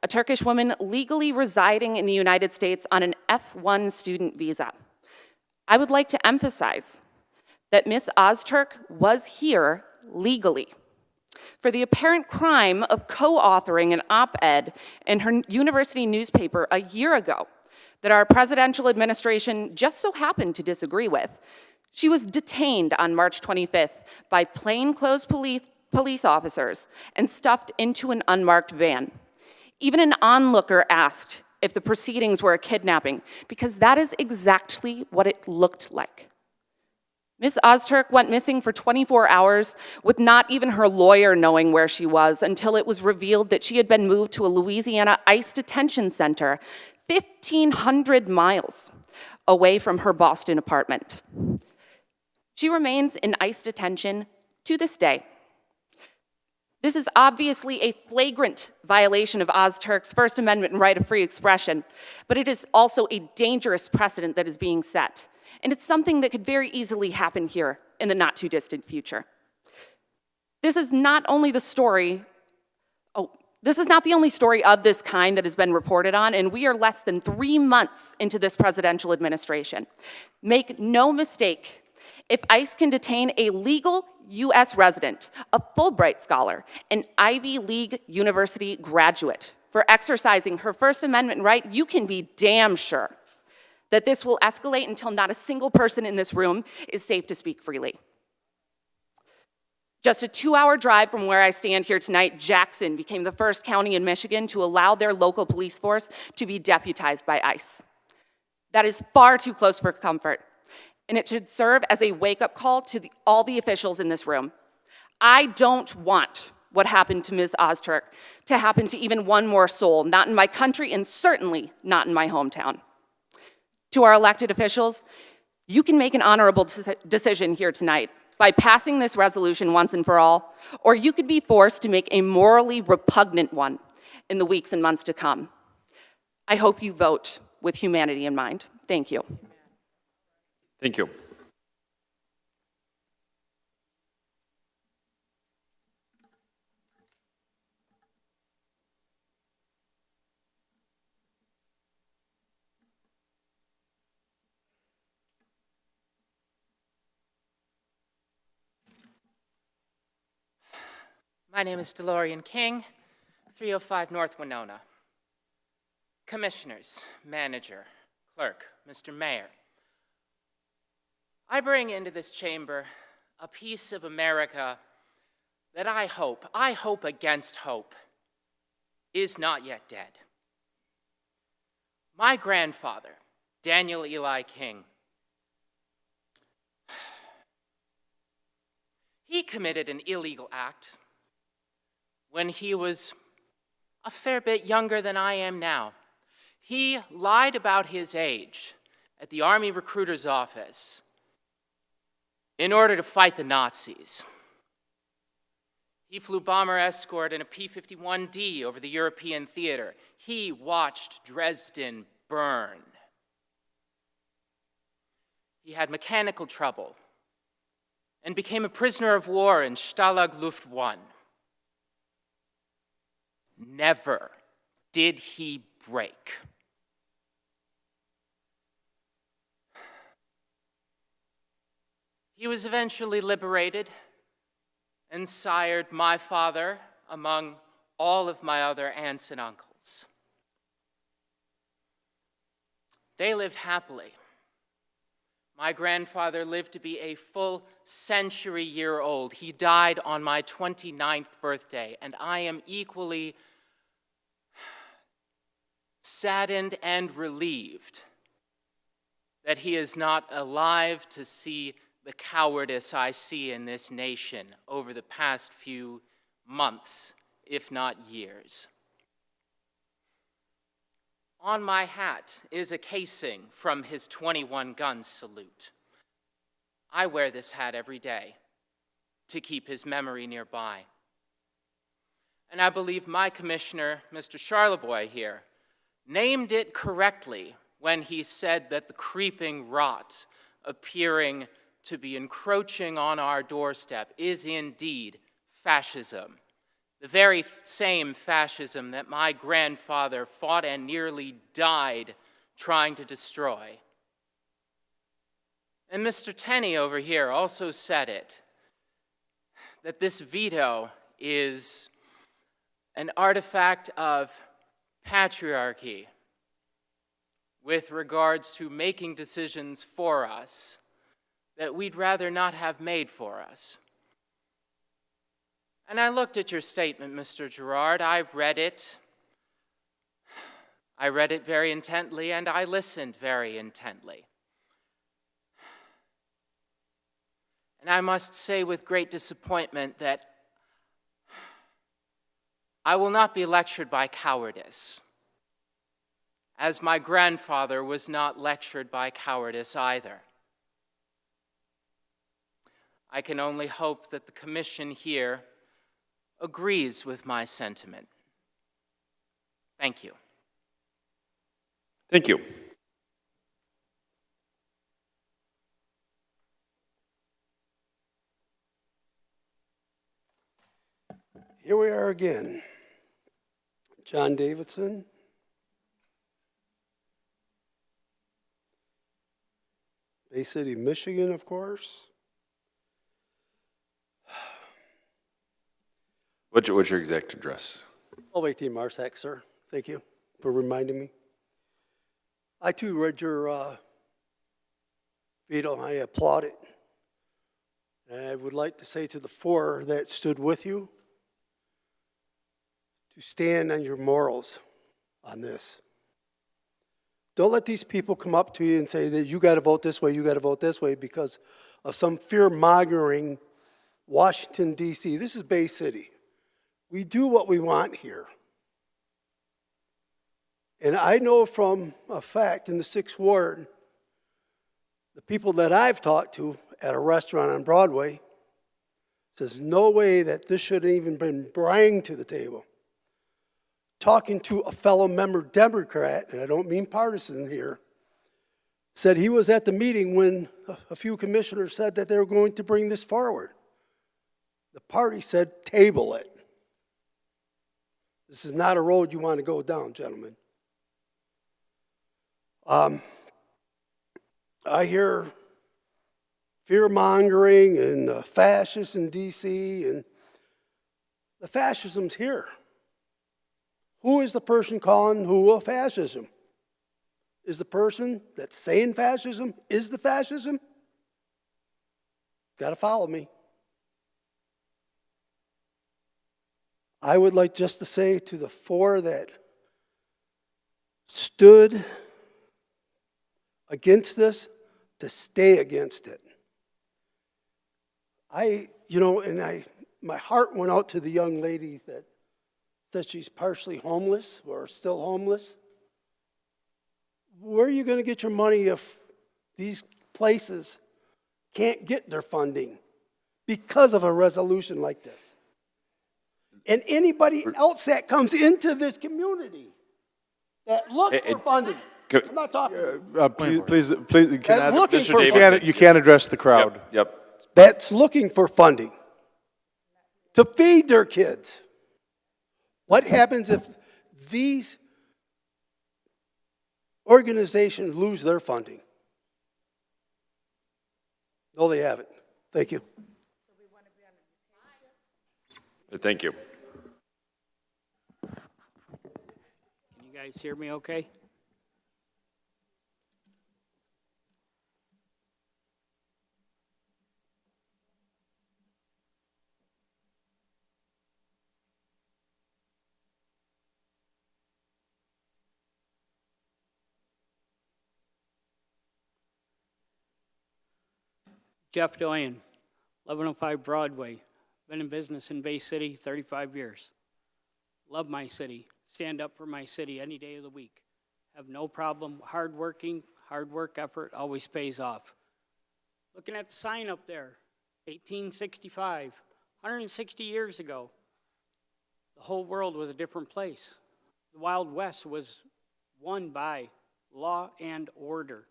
a Turkish woman legally residing in the United States on an F1 student visa. I would like to emphasize that Ms. Öztürk was here legally for the apparent crime of co-authoring an op-ed in her university newspaper a year ago that our presidential administration just so happened to disagree with. She was detained on March 25th by plainclothes police officers and stuffed into an unmarked van. Even an onlooker asked if the proceedings were a kidnapping, because that is exactly what it looked like. Ms. Öztürk went missing for 24 hours with not even her lawyer knowing where she was until it was revealed that she had been moved to a Louisiana ICE detention center 1,500 miles away from her Boston apartment. She remains in ICE detention to this day. This is obviously a flagrant violation of Öztürk's First Amendment right of free expression, but it is also a dangerous precedent that is being set. And it's something that could very easily happen here in the not too distant future. This is not only the story, this is not the only story of this kind that has been reported on, and we are less than 3 months into this presidential administration. Make no mistake, if ICE can detain a legal US resident, a Fulbright scholar, an Ivy League university graduate for exercising her First Amendment right, you can be damn sure that this will escalate until not a single person in this room is safe to speak freely. Just a 2-hour drive from where I stand here tonight, Jackson became the first county in Michigan to allow their local police force to be deputized by ICE. That is far too close for comfort, and it should serve as a wake-up call to all the officials in this room. I don't want what happened to Ms. Öztürk to happen to even one more soul, not in my country and certainly not in my hometown. To our elected officials, you can make an honorable decision here tonight by passing this resolution once and for all, or you could be forced to make a morally repugnant one in the weeks and months to come. I hope you vote with humanity in mind. Thank you. Thank you. My name is DeLorean King, 305 North Winona. Commissioners, manager, clerk, Mr. Mayor. I bring into this chamber a piece of America that I hope against hope, is not yet dead. My grandfather, Daniel Eli King, he committed an illegal act when he was a fair bit younger than I am now. He lied about his age at the Army recruiter's office in order to fight the Nazis. He flew bomber escort in a P-51D over the European theater. He watched Dresden burn. He had mechanical trouble and became a prisoner of war in Stalag Luft 1. Never did he break. He was eventually liberated and sired my father among all of my other aunts and uncles. They lived happily. My grandfather lived to be a full century-year-old. He died on my 29th birthday, and I am equally saddened and relieved that he is not alive to see the cowardice I see in this nation over the past few months, if not years. On my hat is a casing from his 21-gun salute. I wear this hat every day to keep his memory nearby. And I believe my commissioner, Mr. Charlebois here, named it correctly when he said that the creeping rot appearing to be encroaching on our doorstep is indeed fascism. The very same fascism that my grandfather fought and nearly died trying to destroy. And Mr. Tenney over here also said it, that this veto is an artifact of patriarchy with regards to making decisions for us that we'd rather not have made for us. And I looked at your statement, Mr. Gerard. I read it. I read it very intently, and I listened very intently. And I must say with great disappointment that I will not be lectured by cowardice, as my grandfather was not lectured by cowardice either. I can only hope that the commission here agrees with my sentiment. Thank you. Thank you. Here we are again. John Davidson. Bay City, Michigan, of course. What's your exact address? 1218 Marsac, sir. Thank you for reminding me. I too read your veto and I applaud it. And I would like to say to the four that stood with you to stand on your morals on this. Don't let these people come up to you and say that you got to vote this way, you got to vote this way because of some fear-mongering Washington, D.C. This is Bay City. We do what we want here. And I know from a fact in the 6th Ward, the people that I've talked to at a restaurant on Broadway says no way that this should have even been brought to the table. Talking to a fellow member Democrat, and I don't mean partisan here, said he was at the meeting when a few commissioners said that they were going to bring this forward. The party said, table it. This is not a road you want to go down, gentlemen. I hear fear-mongering and fascists in D.C., and the fascism's here. Who is the person calling who a fascism? Is the person that's saying fascism is the fascism? Got to follow me. I would like just to say to the four that stood against this, to stay against it. My heart went out to the young lady that said she's partially homeless or still homeless. Where are you going to get your money if these places can't get their funding because of a resolution like this? And anybody else that comes into this community that looks for funding. I'm not talking. Please, you Mr. you can't address the crowd. Yep. That's looking for funding to feed their kids. What happens if these organizations lose their funding? No, they haven't. Thank you. Thank you. Can you guys hear me okay? Jeff Doyen, 1105 Broadway. Been in business in Bay City 35 years. Love my city. Stand up for my city any day of the week. Have no problem. Hardworking, hard work effort always pays off. Looking at the sign up there, 1865, 160 years ago, the whole world was a different place. The Wild West was won by law and order.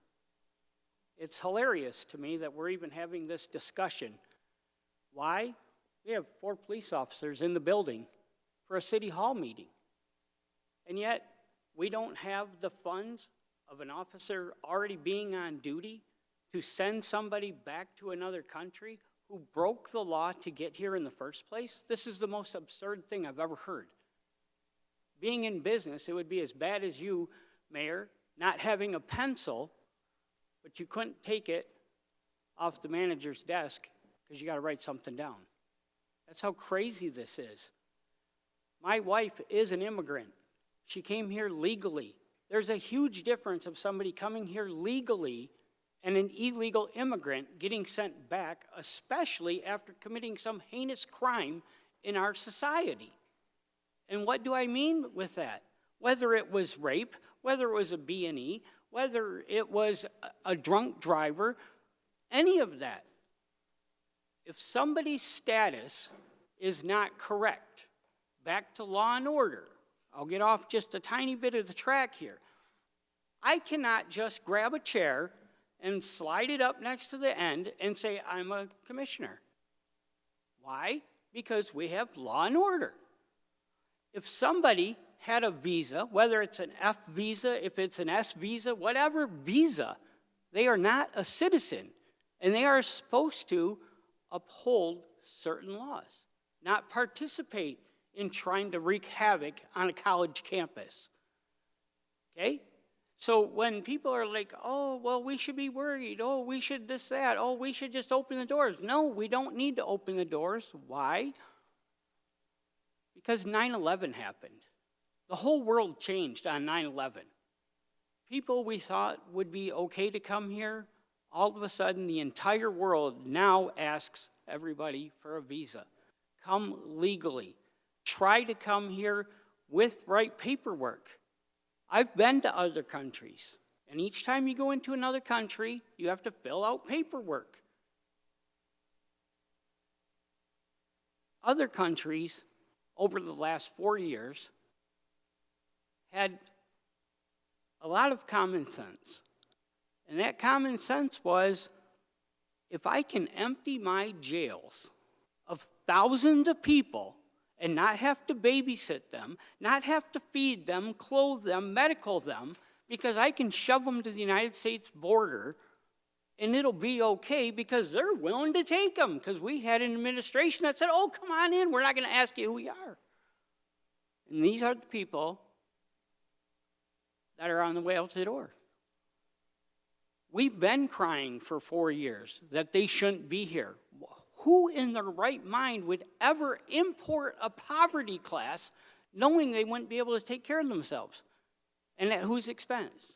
It's hilarious to me that we're even having this discussion. Why? We have 4 police officers in the building for a city hall meeting. And yet, we don't have the funds of an officer already being on duty to send somebody back to another country who broke the law to get here in the first place. This is the most absurd thing I've ever heard. Being in business, it would be as bad as you, Mayor, not having a pencil, but you couldn't take it off the manager's desk because you got to write something down. That's how crazy this is. My wife is an immigrant. She came here legally. There's a huge difference of somebody coming here legally and an illegal immigrant getting sent back, especially after committing some heinous crime in our society. And what do I mean with that? Whether it was rape, whether it was a B&E, whether it was a drunk driver, any of that. If somebody's status is not correct, back to law and order, I'll get off just a tiny bit of the track here. I cannot just grab a chair and slide it up next to the end and say, I'm a commissioner. Why? Because we have law and order. If somebody had a visa, whether it's an F visa, if it's an S visa, whatever visa, they are not a citizen, and they are supposed to uphold certain laws, not participate in trying to wreak havoc on a college campus. Okay? So when people are like, oh, well, we should be worried, oh, we should this, that, oh, we should just open the doors. No, we don't need to open the doors. Why? Because 9/11 happened. The whole world changed on 9/11. People we thought would be okay to come here, all of a sudden the entire world now asks everybody for a visa. Come legally. Try to come here with right paperwork. I've been to other countries, and each time you go into another country, you have to fill out paperwork. Other countries, over the last 4 years, had a lot of common sense. And that common sense was, if I can empty my jails of thousands of people and not have to babysit them, not have to feed them, clothe them, medical them, because I can shove them to the United States border and it'll be okay because they're willing to take them, because we had an administration that said, oh, come on in, we're not going to ask you who we are. And these are the people that are on the way out the door. We've been crying for 4 years that they shouldn't be here. Who in their right mind would ever import a poverty class knowing they wouldn't be able to take care of themselves? And at whose expense?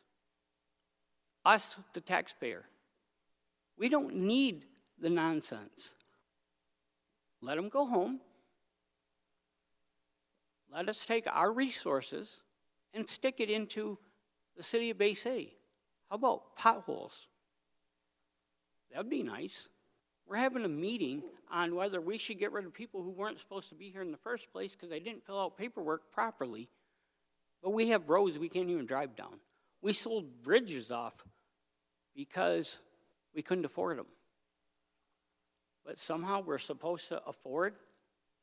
Us, the taxpayer. We don't need the nonsense. Let them go home. Let us take our resources and stick it into the city of Bay City. How about potholes? That'd be nice. We're having a meeting on whether we should get rid of people who weren't supposed to be here in the first place because they didn't fill out paperwork properly. But we have roads we can't even drive down. We sold bridges off because we couldn't afford them. But somehow we're supposed to afford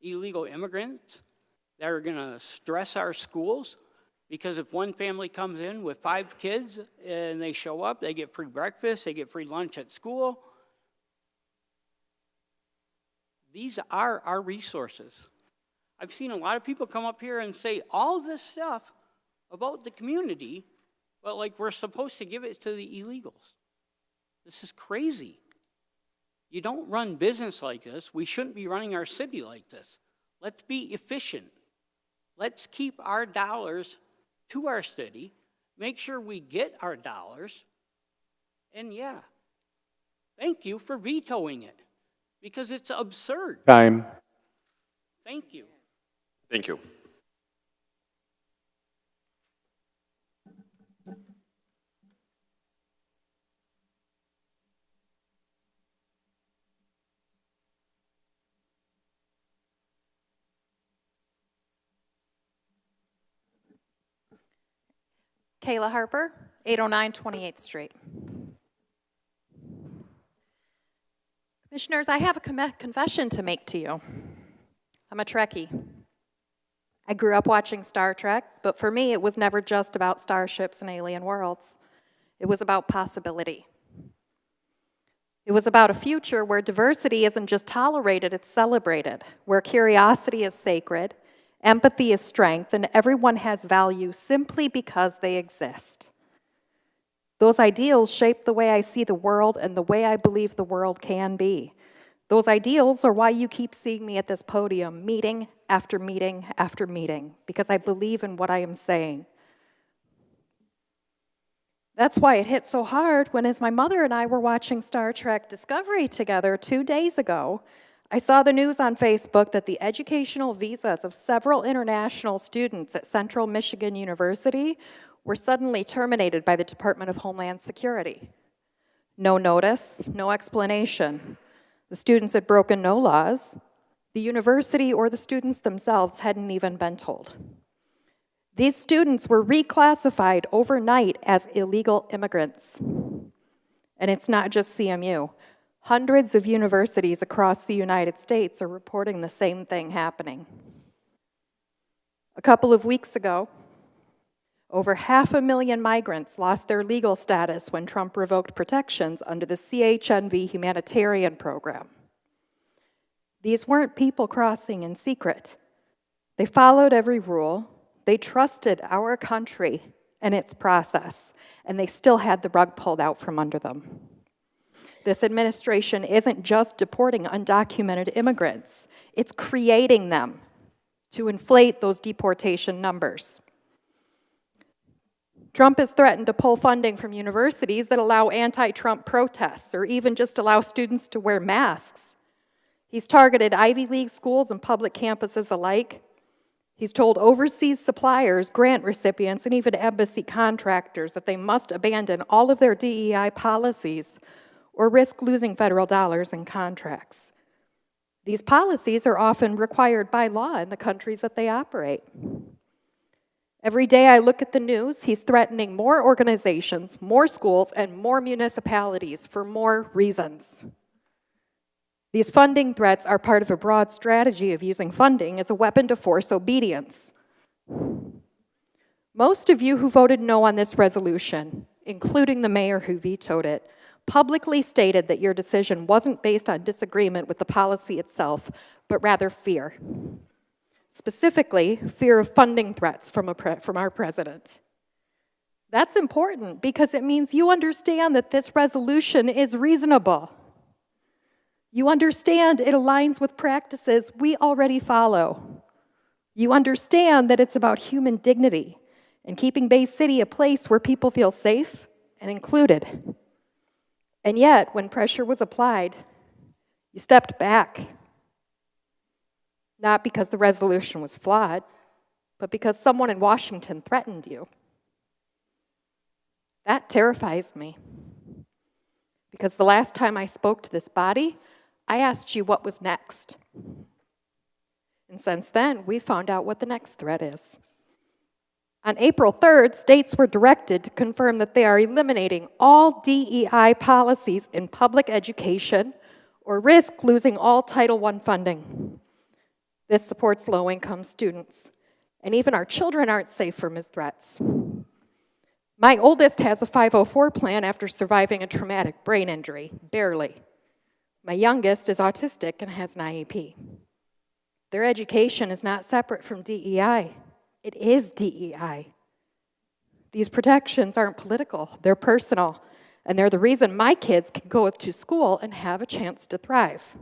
illegal immigrants that are going to stress our schools, because if one family comes in with 5 kids and they show up, they get free breakfast, they get free lunch at school. These are our resources. I've seen a lot of people come up here and say all this stuff about the community, but like we're supposed to give it to the illegals. This is crazy. You don't run business like this. We shouldn't be running our city like this. Let's be efficient. Let's keep our dollars to our city, make sure we get our dollars, and yeah, Thank you for vetoing it, because it's absurd. Time. Thank you. Thank you. Kayla Harper, 809 28th Street. Commissioners, I have a confession to make to you. I'm a Trekkie. I grew up watching Star Trek, but for me, it was never just about starships and alien worlds. It was about possibility. It was about a future where diversity isn't just tolerated, it's celebrated, where curiosity is sacred, empathy is strength, and everyone has value simply because they exist. Those ideals shape the way I see the world and the way I believe the world can be. Those ideals are why you keep seeing me at this podium, meeting after meeting after meeting, because I believe in what I am saying. That's why it hit so hard when, as my mother and I were watching Star Trek Discovery together 2 days ago, I saw the news on Facebook that the educational visas of several international students at Central Michigan University were suddenly terminated by the Department of Homeland Security. No notice, no explanation. The students had broken no laws. The university or the students themselves hadn't even been told. These students were reclassified overnight as illegal immigrants. And it's not just CMU. Hundreds of universities across the United States are reporting the same thing happening. A couple of weeks ago, over 500,000 migrants lost their legal status when Trump revoked protections under the CHNV humanitarian program. These weren't people crossing in secret. They followed every rule. They trusted our country and its process, and they still had the rug pulled out from under them. This administration isn't just deporting undocumented immigrants, it's creating them to inflate those deportation numbers. Trump has threatened to pull funding from universities that allow anti-Trump protests or even just allow students to wear masks. He's targeted Ivy League schools and public campuses alike. He's told overseas suppliers, grant recipients, and even embassy contractors that they must abandon all of their DEI policies or risk losing federal dollars in contracts. These policies are often required by law in the countries that they operate. Every day I look at the news, he's threatening more organizations, more schools, and more municipalities for more reasons. These funding threats are part of a broad strategy of using funding as a weapon to force obedience. Most of you who voted no on this resolution, including the mayor who vetoed it, publicly stated that your decision wasn't based on disagreement with the policy itself, but rather fear. Specifically, fear of funding threats from our president. That's important because it means you understand that this resolution is reasonable. You understand it aligns with practices we already follow. You understand that it's about human dignity and keeping Bay City a place where people feel safe and included. And yet, when pressure was applied, you stepped back. Not because the resolution was flawed, but because someone in Washington threatened you. That terrifies me. Because the last time I spoke to this body, I asked you what was next. And since then, we found out what the next threat is. On April 3rd, states were directed to confirm that they are eliminating all DEI policies in public education or risk losing all Title I funding. This supports low-income students, and even our children aren't safe from his threats. My oldest has a 504 plan after surviving a traumatic brain injury, barely. My youngest is autistic and has an IEP. Their education is not separate from DEI. It is DEI. These protections aren't political, they're personal, and they're the reason my kids can go to school and have a chance to thrive.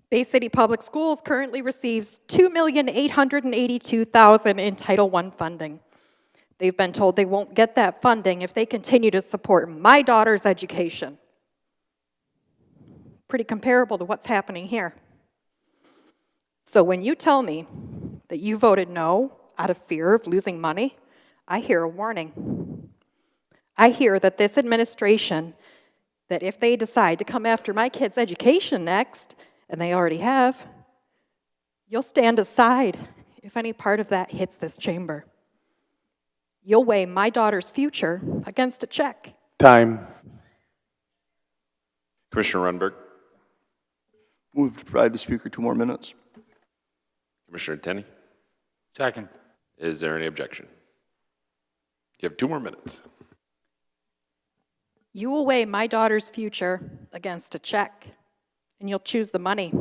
Bay City Public Schools currently receives $2,882,000 in Title I funding. They've been told they won't get that funding if they continue to support my daughter's education pretty comparable to what's happening here. So when you tell me that you voted no out of fear of losing money, I hear a warning. I hear that this administration, that if they decide to come after my kids' education next, and they already have, you'll stand aside if any part of that hits this chamber. You'll weigh my daughter's future against a check. Time. Commissioner Rundberg. Move to provide the speaker 2 more minutes. Commissioner Tenney. Second. Is there any objection? You have 2 more minutes. You will weigh my daughter's future against a check, and you'll choose the money.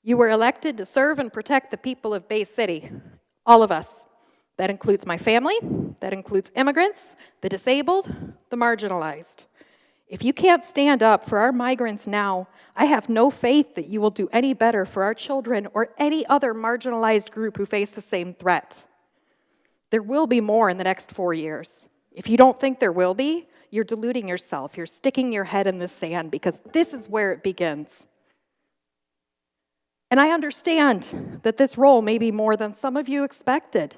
You were elected to serve and protect the people of Bay City, all of us. That includes my family, that includes immigrants, the disabled, the marginalized. If you can't stand up for our migrants now, I have no faith that you will do any better for our children or any other marginalized group who face the same threat. There will be more in the next 4 years. If you don't think there will be, you're deluding yourself. You're sticking your head in the sand because this is where it begins. And I understand that this role may be more than some of you expected.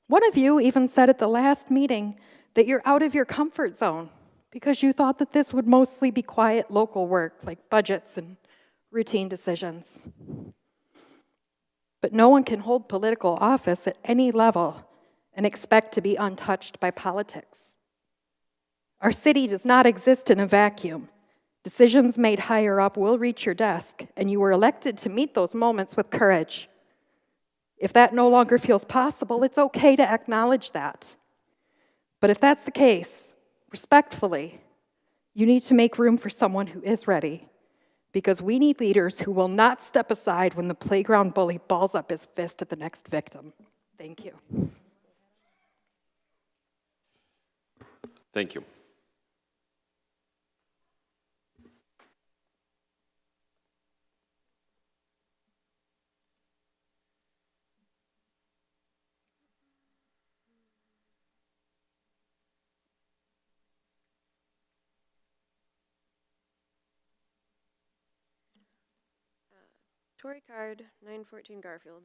One of you even said at the last meeting that you're out of your comfort zone because you thought that this would mostly be quiet local work like budgets and routine decisions. But no one can hold political office at any level and expect to be untouched by politics. Our city does not exist in a vacuum. Decisions made higher up will reach your desk, and you were elected to meet those moments with courage. If that no longer feels possible, it's okay to acknowledge that. But if that's the case, respectfully, you need to make room for someone who is ready, because we need leaders who will not step aside when the playground bully balls up his fist at the next victim. Thank you. Thank you. Tory Card, 914 Garfield.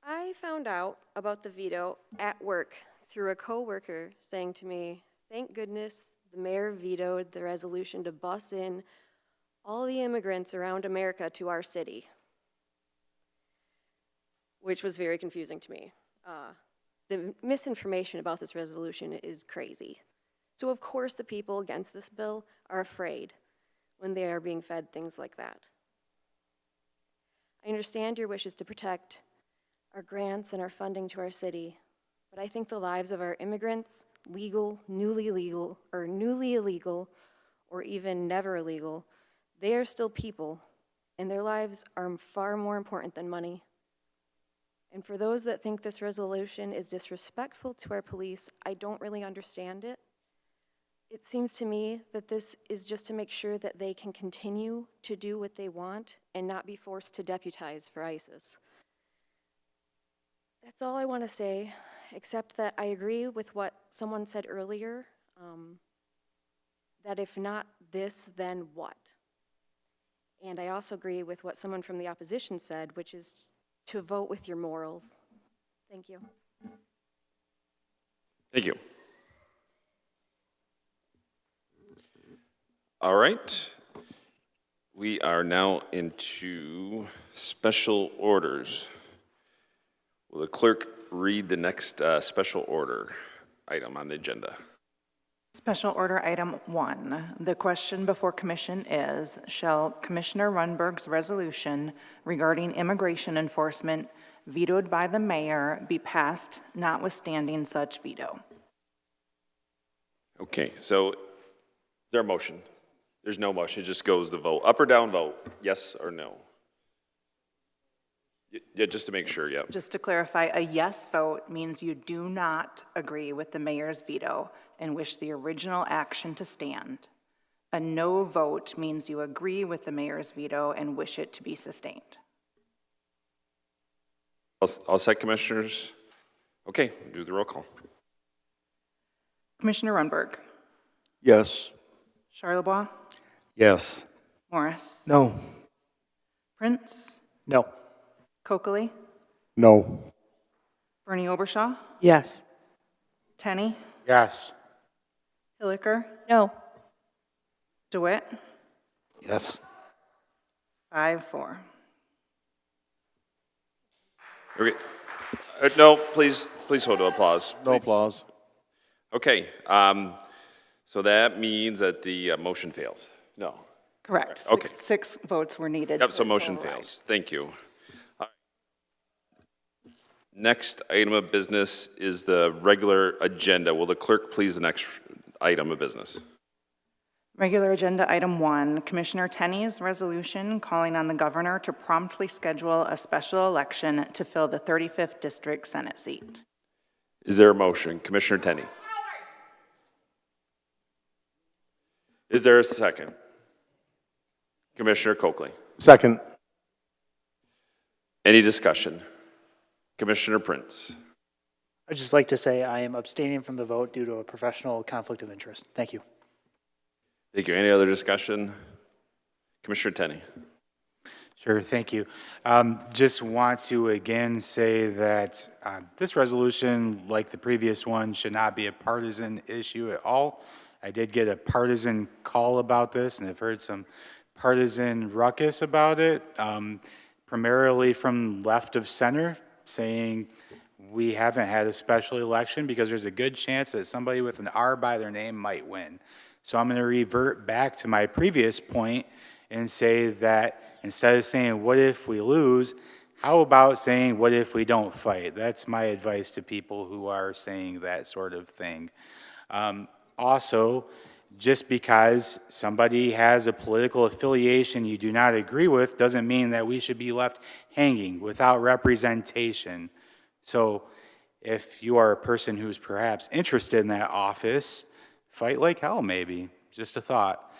I found out about the veto at work through a coworker saying to me, "Thank goodness the mayor vetoed the resolution to bus in all the immigrants around America to our city," which was very confusing to me. The misinformation about this resolution is crazy. So of course the people against this bill are afraid when they are being fed things like that. I understand your wishes to protect our grants and our funding to our city, but I think the lives of our immigrants, legal, newly illegal, or even never illegal, they are still people, and their lives are far more important than money. And for those that think this resolution is disrespectful to our police, I don't really understand it. It seems to me that this is just to make sure that they can continue to do what they want and not be forced to deputize for ISIS. That's all I want to say, except that I agree with what someone said earlier, that if not this, then what? And I also agree with what someone from the opposition said, which is to vote with your morals. Thank you. Thank you. All right. We are now into special orders. Will the clerk read the next special order item on the agenda? Special order item 1. The question before commission is, shall Commissioner Rundberg's resolution regarding immigration enforcement vetoed by the mayor be passed notwithstanding such veto? Okay, so is there a motion? There's no motion, it just goes the vote. Up or down vote, yes or no? Yeah, just to make sure, yeah. Just to clarify, a yes vote means you do not agree with the mayor's veto and wish the original action to stand. A no vote means you agree with the mayor's veto and wish it to be sustained. All set, commissioners? Okay, do the roll call. Commissioner Rundberg. Yes. Charlebois. Yes. Morris? No. Prince? No. Coakley? No. Bernie Obershaw? Yes. Tenney? Yes. Hilliker? No. DeWitt? Yes. 5-4. Okay. No, please hold to applause. No please. applause. Okay, so that means that the motion fails. No. Correct. Okay. Six votes were needed. Yep, for so it to motion override. fails. Thank you. All right. Next item of business is the regular agenda. Will the clerk please the next item of business? Regular agenda item 1, Commissioner Tenney's resolution calling on the governor to promptly schedule a special election to fill the 35th District Senate seat. Is there a motion? Commissioner Tenney. Is there a second? Commissioner Coakley. Second. Any discussion? Commissioner Prince. I'd just like to say I am abstaining from the vote due to a professional conflict of interest. Thank you. Thank you. Any other discussion? Commissioner Tenney. Sure, thank you. Just want to again say that this resolution, like the previous one, should not be a partisan issue at all. I did get a partisan call about this, and I've heard some partisan ruckus about it, primarily from left of center, saying we haven't had a special election because there's a good chance that somebody with an R by their name might win. So I'm going to revert back to my previous point and say that instead of saying, what if we lose, how about saying, what if we don't fight? That's my advice to people who are saying that sort of thing. Also, just because somebody has a political affiliation you do not agree with doesn't mean that we should be left hanging without representation. So if you are a person who's perhaps interested in that office, fight like hell maybe, just a thought.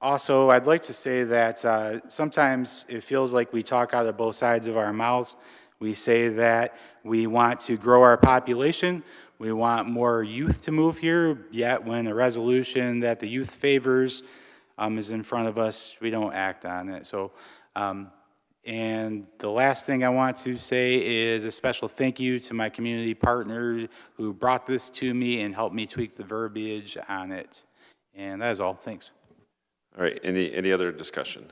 Also, I'd like to say that sometimes it feels like we talk out of both sides of our mouths. We say that we want to grow our population, we want more youth to move here, yet when a resolution that the youth favors is in front of us, we don't act on it. So, and the last thing I want to say is a special thank you to my community partner who brought this to me and helped me tweak the verbiage on it. And that is all. Thanks. All right, any other discussion?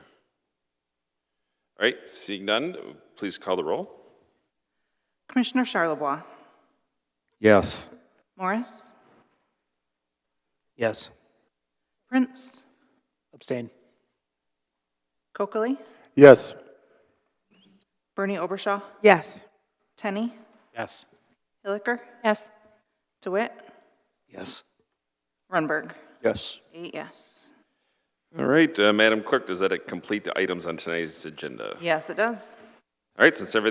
All right, seeing none, please call the roll. Commissioner Charlebois? Yes. Morris? Yes. Prince? Abstain. Coakley? Yes. Bernie Obershaw? Yes. Tenney? Yes. Hilliker? Yes. DeWitt? Yes. Runberg? Yes. 8 yes. All right, Madam Clerk, does that complete the items on tonight's agenda? Yes, it does. All right, since everything